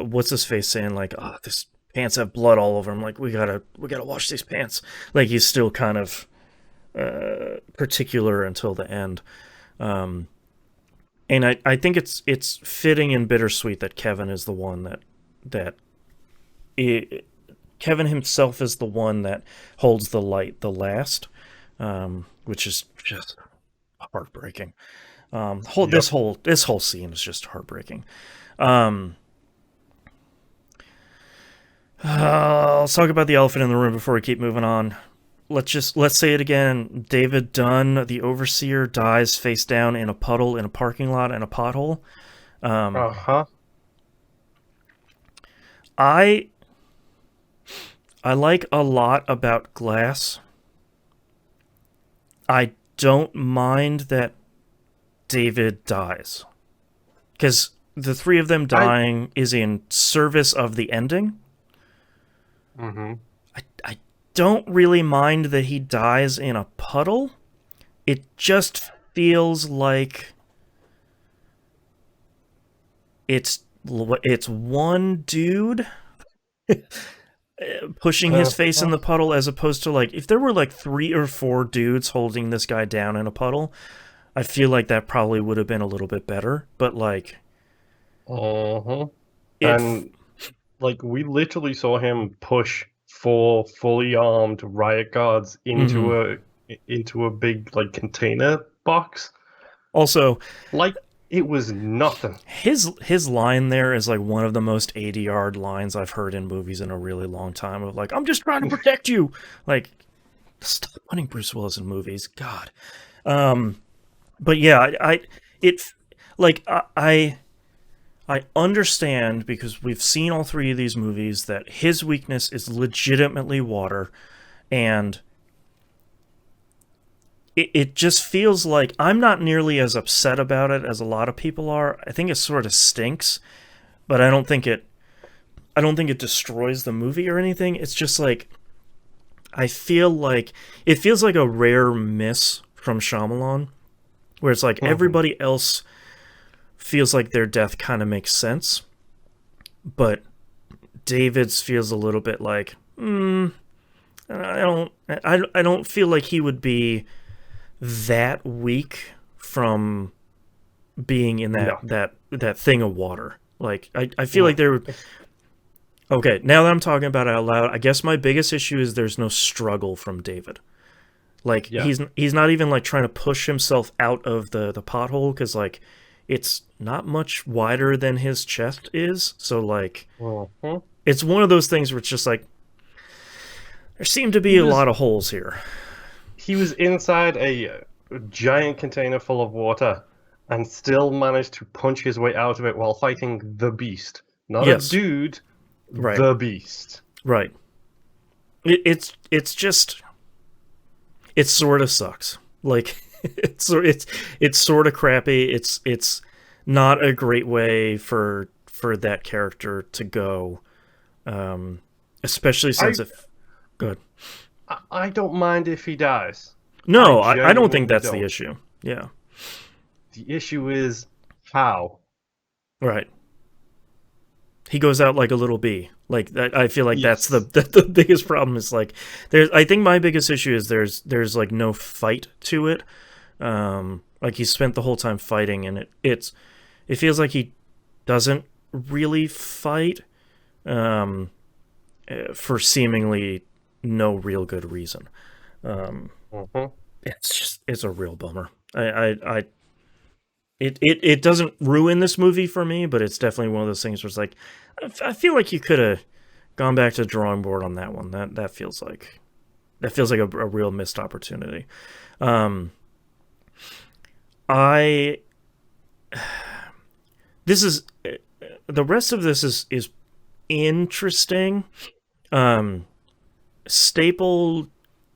what's his face saying like, oh, this pants have blood all over them. Like we gotta wash these pants. Like he's still kind of particular until the end. And I think it's fitting and bittersweet that Kevin is the one Kevin himself is the one that holds the light the last, which is just heartbreaking. This whole scene is just heartbreaking. Let's talk about the elephant in the room before we keep moving on. Let's say it again. David Dunn, the overseer, dies face down in a puddle in a parking lot in a pothole. I like a lot about Glass. I don't mind that David dies, because the three of them dying is in service of the ending. Mm-hmm. I don't really mind that he dies in a puddle. It just feels like it's one dude pushing his face in the puddle, as opposed to like if there were like 3 or 4 dudes holding this guy down in a puddle. I feel like that probably would have been a little bit better, but like and like we literally saw him push 4 fully armed riot guards into a big like container box. Also, like it was nothing. His line there is like one of the most 80-yard lines I've heard in movies in a really long time, of like, I'm just trying to protect you. Like, stop putting Bruce Willis in movies. God. But yeah, I understand, because we've seen all 3 of these movies, that his weakness is legitimately water, and it just feels like I'm not nearly as upset about it as a lot of people are. I think it sort of stinks, but I don't think it destroys the movie or anything. It's just like it feels like a rare miss from Shyamalan, where it's like everybody else feels like their death kind of makes sense, but David's feels a little bit like, I don't feel like he would be that weak from being in that thing of water. Like I feel like there. Okay, now that I'm talking about it out loud, I guess my biggest issue is there's no struggle from David. Like he's not even like trying to push himself out of the pothole, because like it's not much wider than his chest is. So like it's one of those things where it's just like there seem to be a lot of holes here. He was inside a giant container full of water and still managed to punch his way out of it while fighting the beast. Not a dude, the beast. Right. It's just, it sort of sucks. Like it's sort of crappy. It's not a great way for that character to go, especially since good. I don't mind if he dies. No, I don't think that's the issue. Yeah. The issue is how. Right. He goes out like a little bee. Like I feel like that's the biggest problem. Is like I think my biggest issue is there's like no fight to it. Like he spent the whole time fighting, and it feels like he doesn't really fight for seemingly no real good reason. It's a real bummer. It doesn't ruin this movie for me, but it's definitely one of those things where it's like I feel like you could have gone back to the drawing board on that one. That feels like a real missed opportunity. The rest of this is interesting. Staple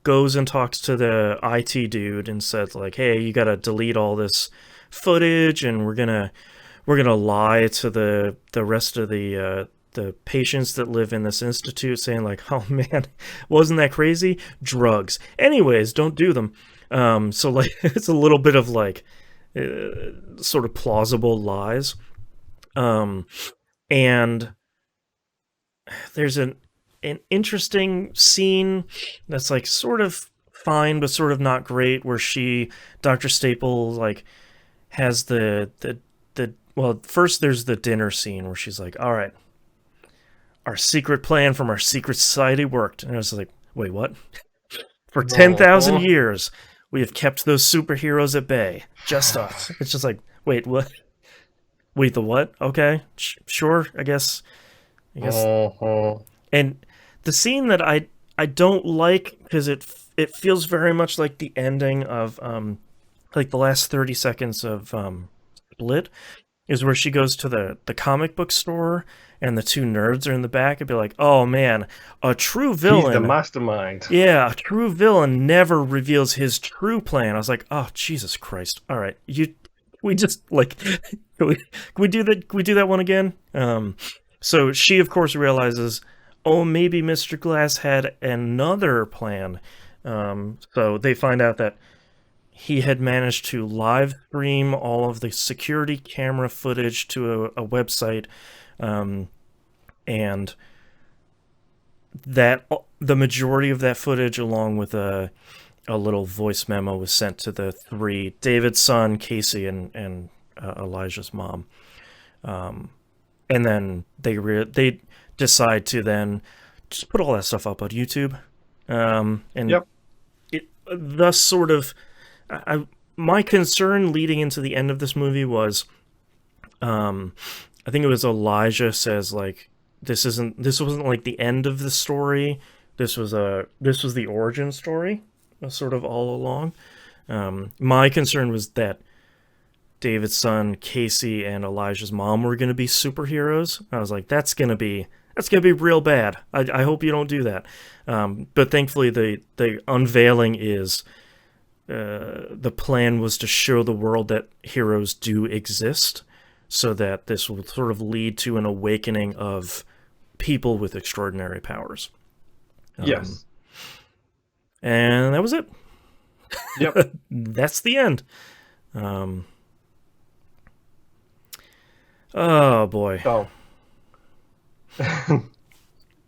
goes and talks to the IT dude and says like, "Hey, you got to delete all this footage, and we're gonna lie to the rest of the the patients that live in this institute, saying like, "Oh man, wasn't that crazy? Drugs. Anyways, don't do them." So like, it's a little bit of like sort of plausible lies. And there's an interesting scene that's like sort of fine but sort of not great, where Dr. Staple, like has the well, first there's the dinner scene where she's like, all right, our secret plan from our secret society worked. And I was like, wait, what? For 10,000 years, we have kept those superheroes at bay. Just us. It's just like, wait, what? Wait, the what? Okay, sure, I guess. And the scene that I don't like, because it feels very much like the ending of like the last 30 seconds of Split, is where she goes to the comic book store and the two nerds are in the back and be like, oh man, a true villain. He's the mastermind. Yeah, a true villain never reveals his true plan. I was like, oh, Jesus Christ. All right, we just like, can we do that? Can we do that one again? So she, of course, realizes, oh, maybe Mr. Glass had another plan. So they find out that he had managed to live stream all of the security camera footage to a website, and that the majority of that footage, along with a little voice memo, was sent to the three: David's son, Casey, and Elijah's mom. And then they decide to then just put all that stuff up on YouTube, and yep. Thus sort of. My concern leading into the end of this movie was, I think it was Elijah says like, this wasn't like the end of the story. This was the origin story, sort of all along. My concern was that David's son, Casey, and Elijah's mom were going to be superheroes. I was like, that's gonna be real bad. I hope you don't do that. But thankfully, the unveiling is. The plan was to show the world that heroes do exist, so that this will sort of lead to an awakening of people with extraordinary powers. Yes. And that was it. Yep. That's the end. Oh, boy. Oh. Can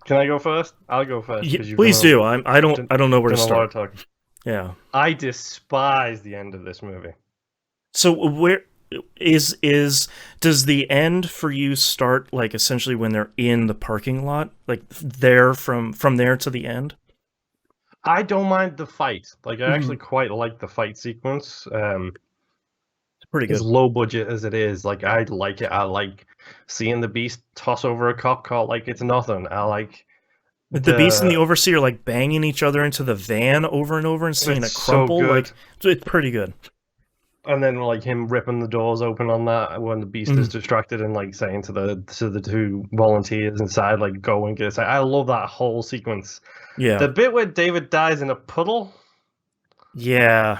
I go first? I'll go first. Please do. I don't know where to start. A lot of talking. Yeah. I despise the end of this movie. So where does the end for you start, like essentially when they're in the parking lot, like there from there to the end? I don't mind the fight. Like I actually quite like the fight sequence. It's pretty good. As low budget as it is, like I like it. I like seeing the Beast toss over a cop car like it's nothing. I like the Beast and the Overseer like banging each other into the van over and over and seeing it crumple. So like it's pretty good. And then like him ripping the doors open on that when the Beast is distracted and like saying to the two volunteers inside, like go and get us. I love that whole sequence. Yeah. The bit where David dies in a puddle. Yeah.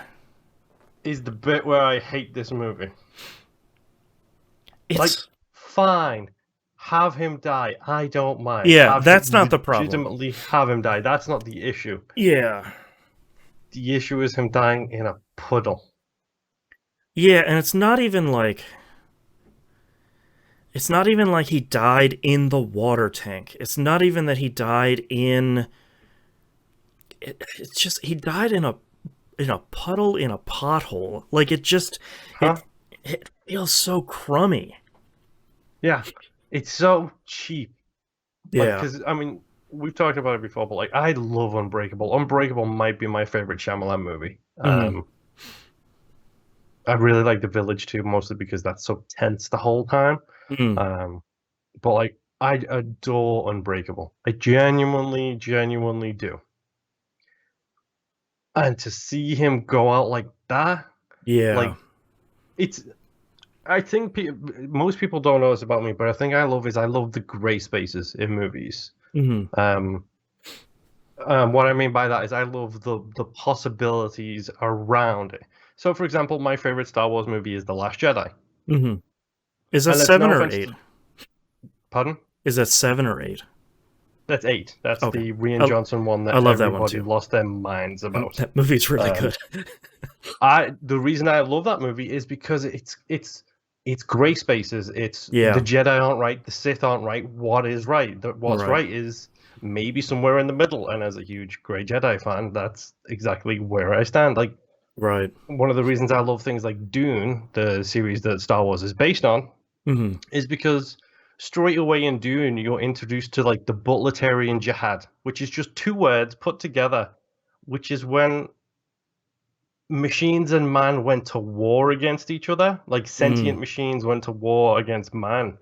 Is the bit where I hate this movie. It's like fine. Have him die. I don't mind. Yeah, that's not the problem. Legitimately have him die. That's not the issue. Yeah. The issue is him dying in a puddle. Yeah, and it's not even like he died in the water tank. It's not even that he died in it's just he died in a puddle in a pothole. Like it just it feels so crummy. Yeah. It's so cheap. Yeah. Because, I mean, we've talked about it before, but, like, I love Unbreakable. Unbreakable might be my favorite Shyamalan movie. I really like The Village, too, mostly because that's so tense the whole time. But, like, I adore Unbreakable. I genuinely do. And to see him go out like that, like, it's... I think most people don't know this about me, but I think I love the gray spaces in movies. What I mean by that is I love the possibilities around it. So, for example, my favorite Star Wars movie is The Last Jedi. Is that 7 or 8? Pardon? Is that 7 or 8? That's 8. That's okay. the Rian Johnson one that I love everybody that one too. lost their minds about. That movie's really good. The reason I love that movie is because it's gray spaces. It's the Jedi aren't right, the Sith aren't right. What is right? What's right is maybe somewhere in the middle. And as a huge Grey Jedi fan, that's exactly where I stand. Like, one of the reasons I love things like Dune, the series that Star Wars is based on, is because straight away in Dune, you're introduced to like the Butlerian Jihad, which is just 2 words put together, which is when machines and man went to war against each other. Like sentient machines went to war against man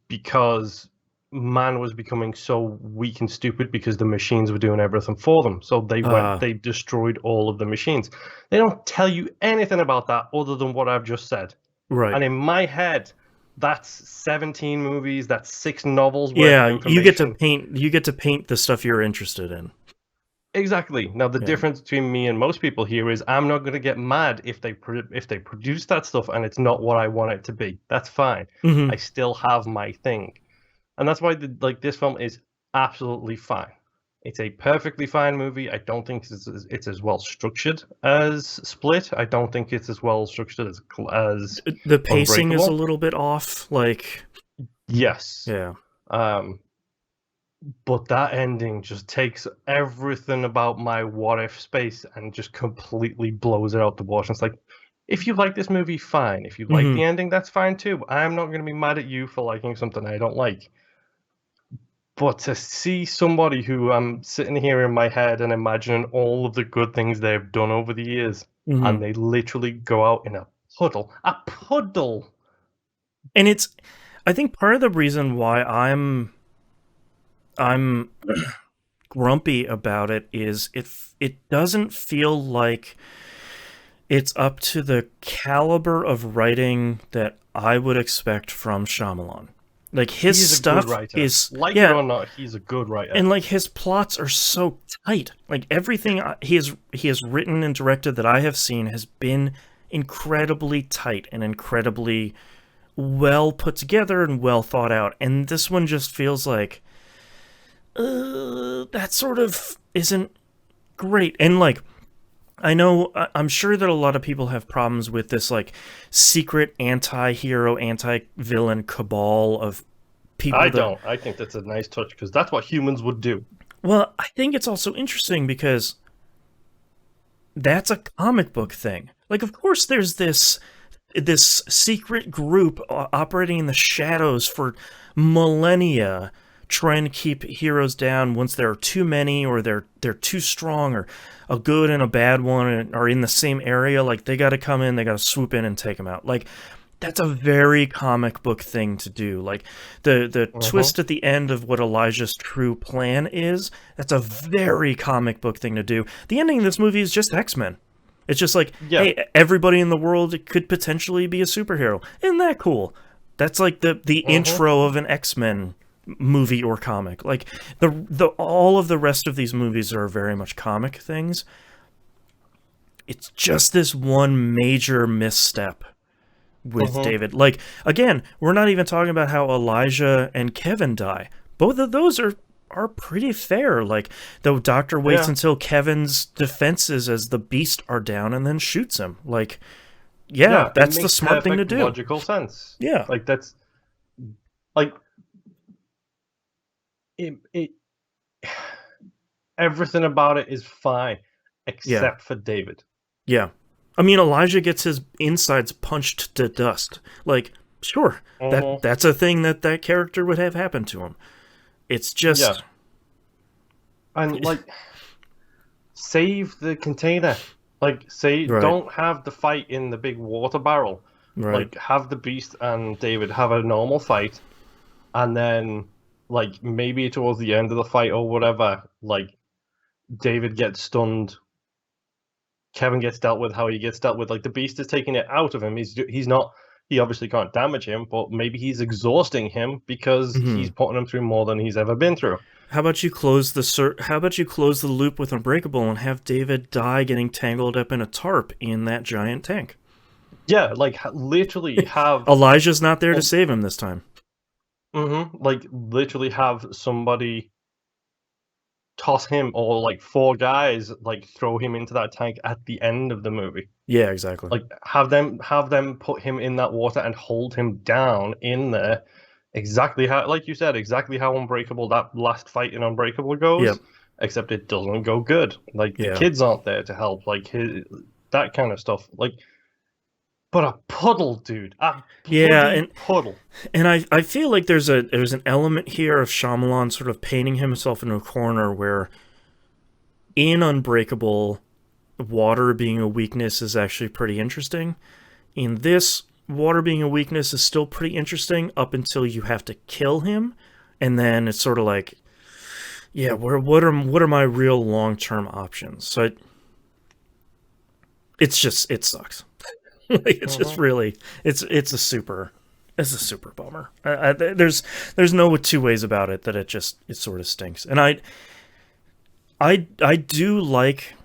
because man was becoming so weak and stupid because the machines were doing everything for them. So they destroyed all of the machines. They don't tell you anything about that other than what I've just said. Right. And in my head, that's 17 movies, that's 6 novels worth of information. You get to paint the stuff you're interested in. Exactly. Now the difference between me and most people here is I'm not going to get mad if they produce that stuff and it's not what I want it to be. That's fine. I still have my thing. And that's why this film is absolutely fine. It's a perfectly fine movie. I don't think it's as well structured as Split. I don't think it's as well structured as the pacing is a little bit off. Like, yes, yeah. But that ending just takes everything about my what if space and just completely blows it out the water. It's like, if you like this movie, fine. If you like the ending, that's fine too. I'm not going to be mad at you for liking something I don't like. But to see somebody who I'm sitting here in my head and imagining all of the good things they've done over the years, and they literally go out in a puddle. And I think part of the reason why I'm grumpy about it is it doesn't feel like it's up to the caliber of writing that I would expect from Shyamalan. Like, his stuff is like it or not, he's a good writer. And like, his plots are so tight. Like, everything he has written and directed that I have seen has been incredibly tight and incredibly well put together and well thought out. And this one just feels like that sort of isn't great. And like, I'm sure that a lot of people have problems with this like secret anti-hero, anti-villain cabal of people. I think that's a nice touch because that's what humans would do. Well, I think it's also interesting because that's a comic book thing. Like, of course there's this secret group operating in the shadows for millennia, trying to keep heroes down once there are too many or they're too strong, or a good and a bad one are in the same area. Like, they got to come in, they got to swoop in and take them out. Like, that's a very comic book thing to do. Like, the twist at the end of what Elijah's true plan is, that's a very comic book thing to do. The ending of this movie is just X-Men. It's just like, hey, everybody in the world could potentially be a superhero. Isn't that cool? That's like the intro of an X-Men movie or comic. Like, all of the rest of these movies are very much comic things. It's just this one major misstep with David. Like, again, we're not even talking about how Elijah and Kevin die. Both of those are pretty fair. Like, the doctor waits until Kevin's defenses as the beast are down and then shoots him. Like, that's the smart thing to do. Logical sense. Yeah. Like, that's like it everything about it is fine except for David. Yeah. I mean, Elijah gets his insides punched to dust. Like, sure, that's a thing that character would have happened to him. It's just... And, like, save the container. Like, don't have the fight in the big water barrel. Like, have the Beast and David have a normal fight, and then, like, maybe towards the end of the fight or whatever, like, David gets stunned, Kevin gets dealt with how he gets dealt with. Like, the Beast is taking it out of him. He obviously can't damage him, but maybe he's exhausting him because he's putting him through more than he's ever been through. How about you close the loop with Unbreakable and have David die getting tangled up in a tarp in that giant tank? Yeah, like, literally have... Elijah's not there to save him this time. Like literally have somebody toss him, or like four guys like throw him into that tank at the end of the movie. Yeah, exactly. Like have them put him in that water and hold him down in there, exactly how, like you said, exactly how Unbreakable, that last fight in Unbreakable goes. Yep. Except it doesn't go good. Like the Yeah. kids aren't there to help. Like that kind of stuff. Like, but a puddle, dude, a bloody puddle. And I feel like there's an element here of Shyamalan sort of painting himself in a corner where in Unbreakable, water being a weakness is actually pretty interesting. In this, water being a weakness is still pretty interesting up until you have to kill him, and then it's sort of like, yeah, what are my real long-term options? So it sucks. Like, it's just really it's a super bummer. There's no two ways about it that it sort of stinks. And I do like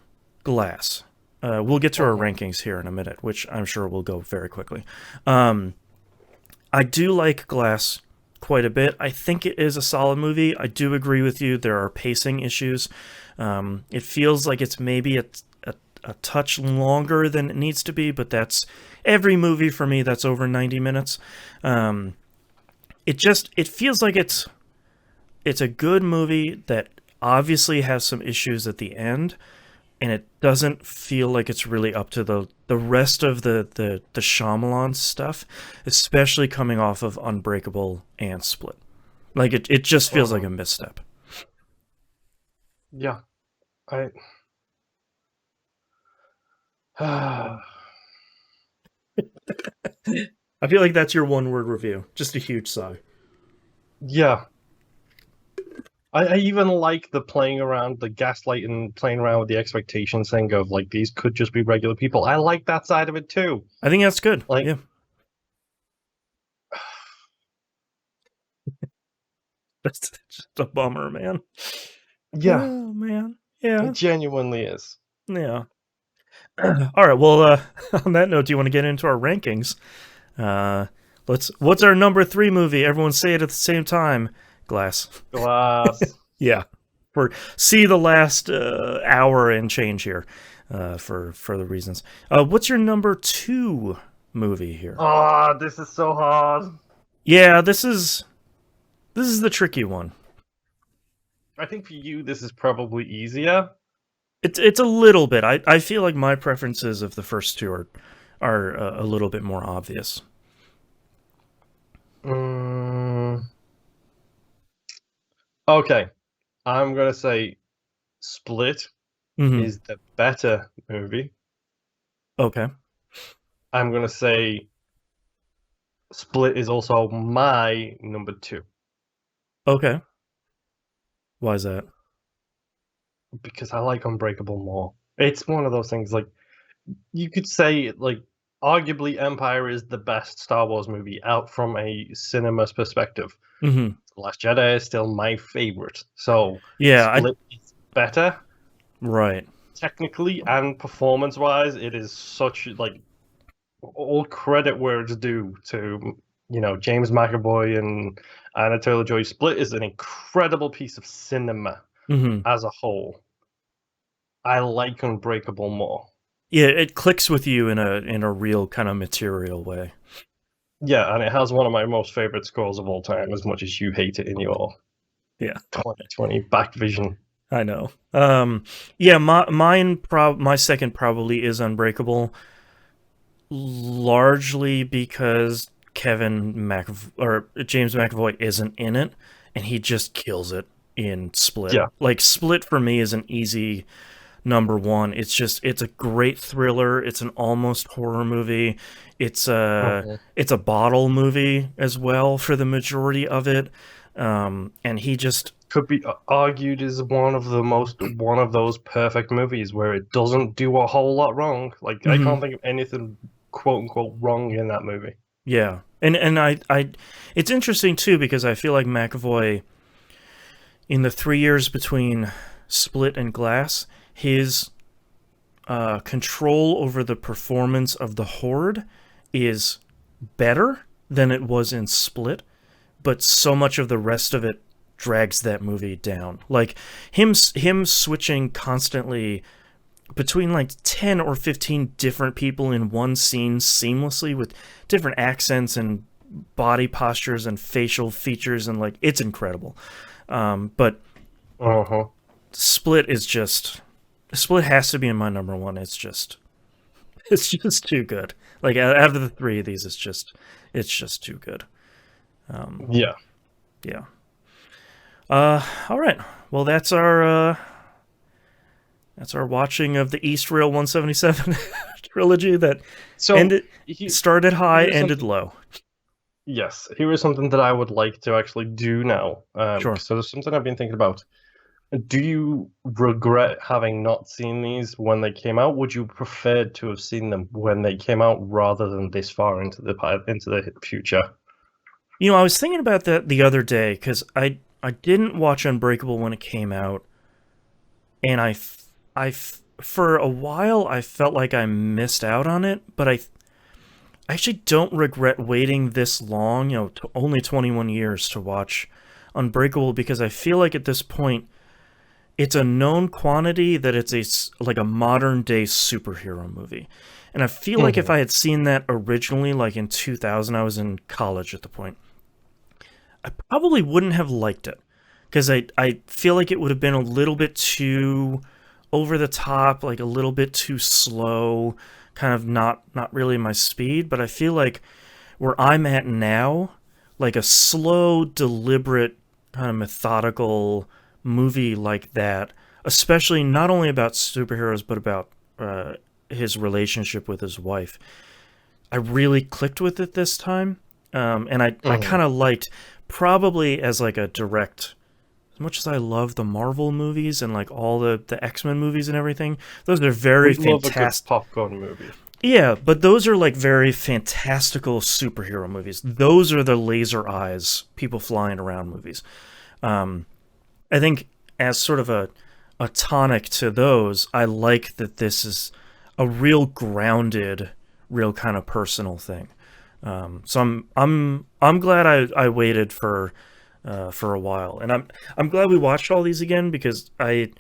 Glass. We'll get to our rankings here in a minute, which I'm sure will go very quickly. I do like Glass quite a bit. I think it is a solid movie. I do agree with you. There are pacing issues. It feels like it's maybe a touch longer than it needs to be, but that's every movie for me that's over 90 minutes. It feels like it's a good movie that obviously has some issues at the end, and it doesn't feel like it's really up to the rest of the Shyamalan stuff, especially coming off of Unbreakable and Split. Like it just feels like a misstep. Yeah. I feel like that's your one-word review. Just a huge sigh. Yeah. I even like the playing around, the gaslighting, playing around with the expectations thing of like these could just be regular people. I like that side of it too. I think that's good. Like, yeah. That's just a bummer, man. Yeah. Oh, man. Yeah. It genuinely is. Yeah. All right. Well, on that note, do you want to get into our rankings? What's our number 3 movie? Everyone say it at the same time. Glass. Yeah. See the last hour and change here for the reasons. What's your number 2 movie here? Oh, this is so hard. Yeah, this is the tricky one. I think for you, this is probably easier. It's a little bit. I feel like my preferences of the first two are a little bit more obvious. Okay, I'm gonna say Split is the better movie. Okay. I'm gonna say Split is also my number 2. Okay. Why is that? Because I like Unbreakable more. It's one of those things, like, you could say, like, arguably Empire is the best Star Wars movie out from a cinema's perspective. Mm-hmm. The Last Jedi is still my favorite. So yeah, Split is better. Right. Technically and performance-wise, it is such, like, all credit where it's due to, James McAvoy and Anna Taylor-Joy. Split is an incredible piece of cinema as a whole. I like Unbreakable more. Yeah, it clicks with you in a real kind of material way. Yeah, and it has one of my most favorite scores of all time, as much as you hate it in your 2020 back vision. I know. Yeah, my second probably is Unbreakable, largely because James McAvoy isn't in it, and he just kills it in Split. Yeah. Like, Split for me is an easy number 1. It's a great thriller. It's an almost horror movie. It's a bottle movie as well for the majority of it. And he just could be argued as one of those perfect movies where it doesn't do a whole lot wrong. Like, I can't think of anything quote unquote wrong in that movie. Yeah. And I it's interesting too, because I feel like McAvoy, in the 3 years between Split and Glass, his control over the performance of the Horde is better than it was in Split, but so much of the rest of it drags that movie down. Like him switching constantly between like 10 or 15 different people in one scene seamlessly with different accents and body postures and facial features, and like it's incredible. But Split has to be in my number one. It's just too good. Like out of the three of these, it's just too good. Yeah. All right. Well, that's our watching of the Eastrail 177 trilogy that started high, ended low. Yes, here is something that I would like to actually do now. Sure. So there's something I've been thinking about. Do you regret having not seen these when they came out? Would you prefer to have seen them when they came out rather than this far into the future? You know, I was thinking about that the other day because I didn't watch Unbreakable when it came out, and I for a while I felt like I missed out on it, but I actually don't regret waiting this long, only 21 years to watch Unbreakable, because I feel like at this point it's a known quantity that it's like a modern day superhero movie. And I feel like if I had seen that originally, like in 2000, I was in college at the point, I probably wouldn't have liked it, because I feel like it would have been a little bit too over the top, like a little bit too slow, kind of not really my speed. But I feel like where I'm at now, like a slow, deliberate, kind of methodical movie like that, especially not only about superheroes but about his relationship with his wife, I really clicked with it this time. And I kind of liked, probably as like a direct, as much as I love the Marvel movies and like all the X-Men movies and everything, those are very fantastic. Love a good popcorn movie. Yeah, but those are like very fantastical superhero movies. Those are the laser eyes, people flying around movies. I think as sort of a tonic to those, I like that this is a real grounded, real kind of personal thing. So I'm glad I waited for a while, and I'm glad we watched all these again, because I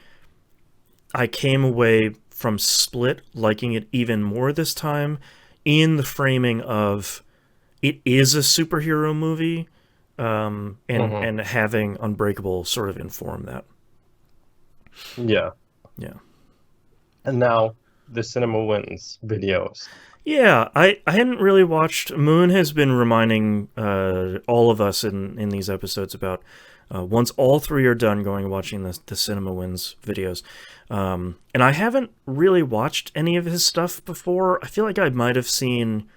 came away from Split liking it even more this time, in the framing of it is a superhero movie, and having Unbreakable sort of inform that. Yeah. And now the Cinema Wins videos. Yeah, I hadn't really watched. Moon has been reminding all of us in these episodes about once all three are done going and watching the Cinema Wins videos. And I haven't really watched any of his stuff before. I feel like I might have seen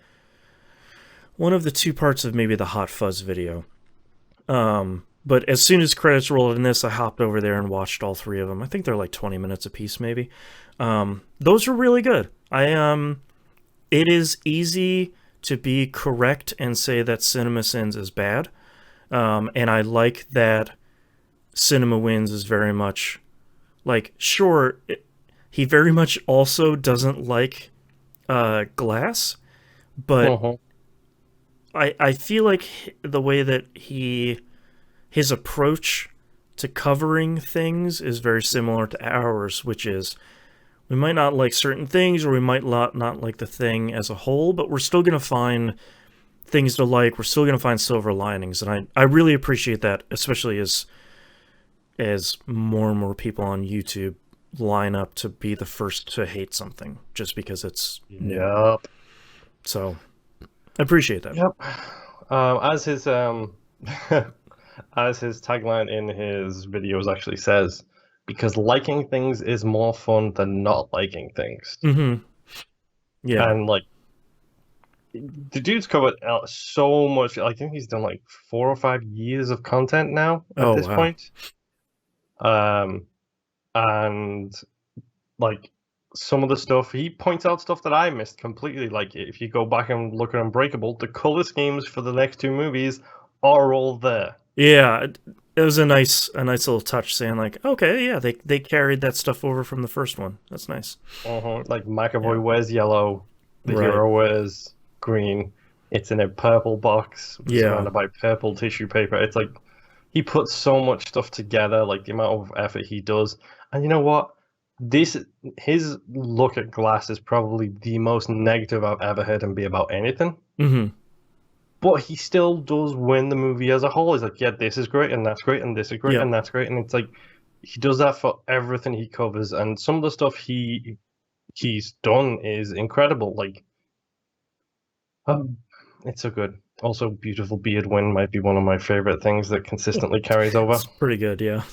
one of the two parts of maybe the Hot Fuzz video. But as soon as credits rolled in this, I hopped over there and watched all three of them. I think they're like 20 minutes apiece, maybe. Those are really good. It is easy to be correct and say that Cinema Sins is bad. And I like that Cinema Wins is very much like, sure, he very much also doesn't like Glass, but I feel like the way that his approach to covering things is very similar to ours, which is we might not like certain things, or we might not like the thing as a whole, but we're still going to find things to like. We're still going to find silver linings, and I really appreciate that, especially as more and more people on YouTube line up to be the first to hate something just because it's new. Yep. So I appreciate that. Yep. As his as his tagline in his videos actually says, because liking things is more fun than not liking things. Yeah. And like, the dude's covered so much. I think he's done like 4 or 5 years of content now at this point. And like, some of the stuff, he points out stuff that I missed completely. Like, if you go back and look at Unbreakable, the color schemes for the next 2 movies are all there. Yeah, it was a nice little touch, saying like, okay, yeah, they carried that stuff over from the first one. That's nice. Like McAvoy wears yellow, the hero wears green. It's in a purple box surrounded by purple tissue paper. It's like he puts so much stuff together, like the amount of effort he does. And you know what? His look at Glass is probably the most negative I've ever heard him be about anything. Mm-hmm. But he still does win the movie as a whole. He's like, yeah, this is great, and that's great, and this is great, and that's great. And it's like he does that for everything he covers. And some of the stuff he's done is incredible. Like, it's so good. Also, beautiful beard win might be one of my favorite things that consistently carries over. It's pretty good, yeah.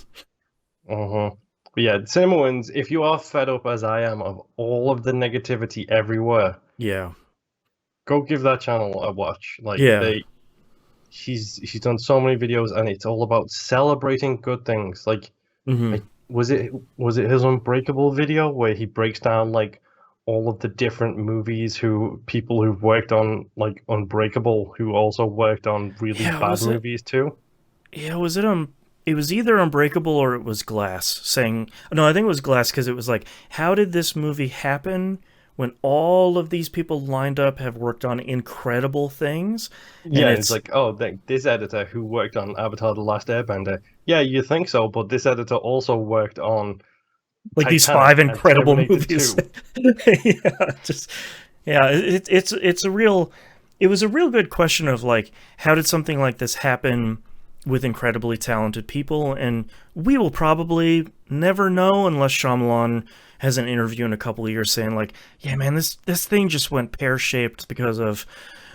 But yeah, Cinema Wins, if you are fed up as I am of all of the negativity everywhere, go give that channel a watch. Like, he's done so many videos, and it's all about celebrating good things. Like, was it his Unbreakable video where he breaks down like all of the different movies people who've worked on like Unbreakable who also worked on really bad movies too? Yeah, was it it was either Unbreakable or it was Glass no, I think it was Glass, because it was like, how did this movie happen when all of these people lined up have worked on incredible things? Yeah, it's like, oh, this editor who worked on Avatar: The Last Airbender. Yeah, you think so, but this editor also worked on like Titanic these 5 incredible movies. It was a real good question of like, how did something like this happen with incredibly talented people? And we will probably never know unless Shyamalan has an interview in a couple of years saying like, yeah, man, this thing just went pear-shaped because of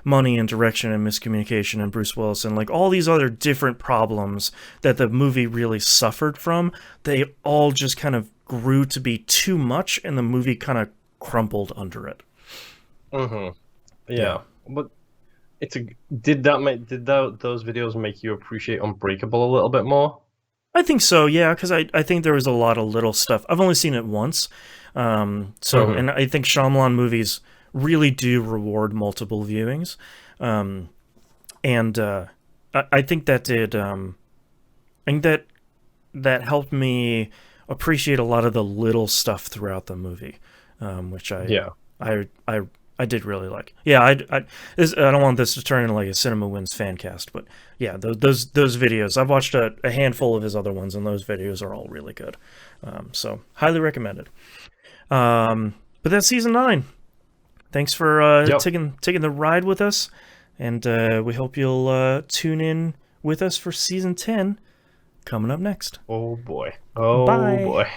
money and direction and miscommunication and Bruce Willis and like all these other different problems that the movie really suffered from. They all just kind of grew to be too much, and the movie kind of crumpled under it. Yeah. But did those videos make you appreciate Unbreakable a little bit more? I think so, yeah, because I think there was a lot of little stuff. I've only seen it once, and I think Shyamalan movies really do reward multiple viewings, and I think that did. I think that helped me appreciate a lot of the little stuff throughout the movie, which I did really like. Yeah, I don't want this to turn into like a Cinema Wins fan cast, but yeah, those videos. I've watched a handful of his other ones, and those videos are all really good. So highly recommended. But that's season 9. Thanks for taking the ride with us, and we hope you'll tune in with us for season 10 coming up next. Oh boy. Oh Bye. boy.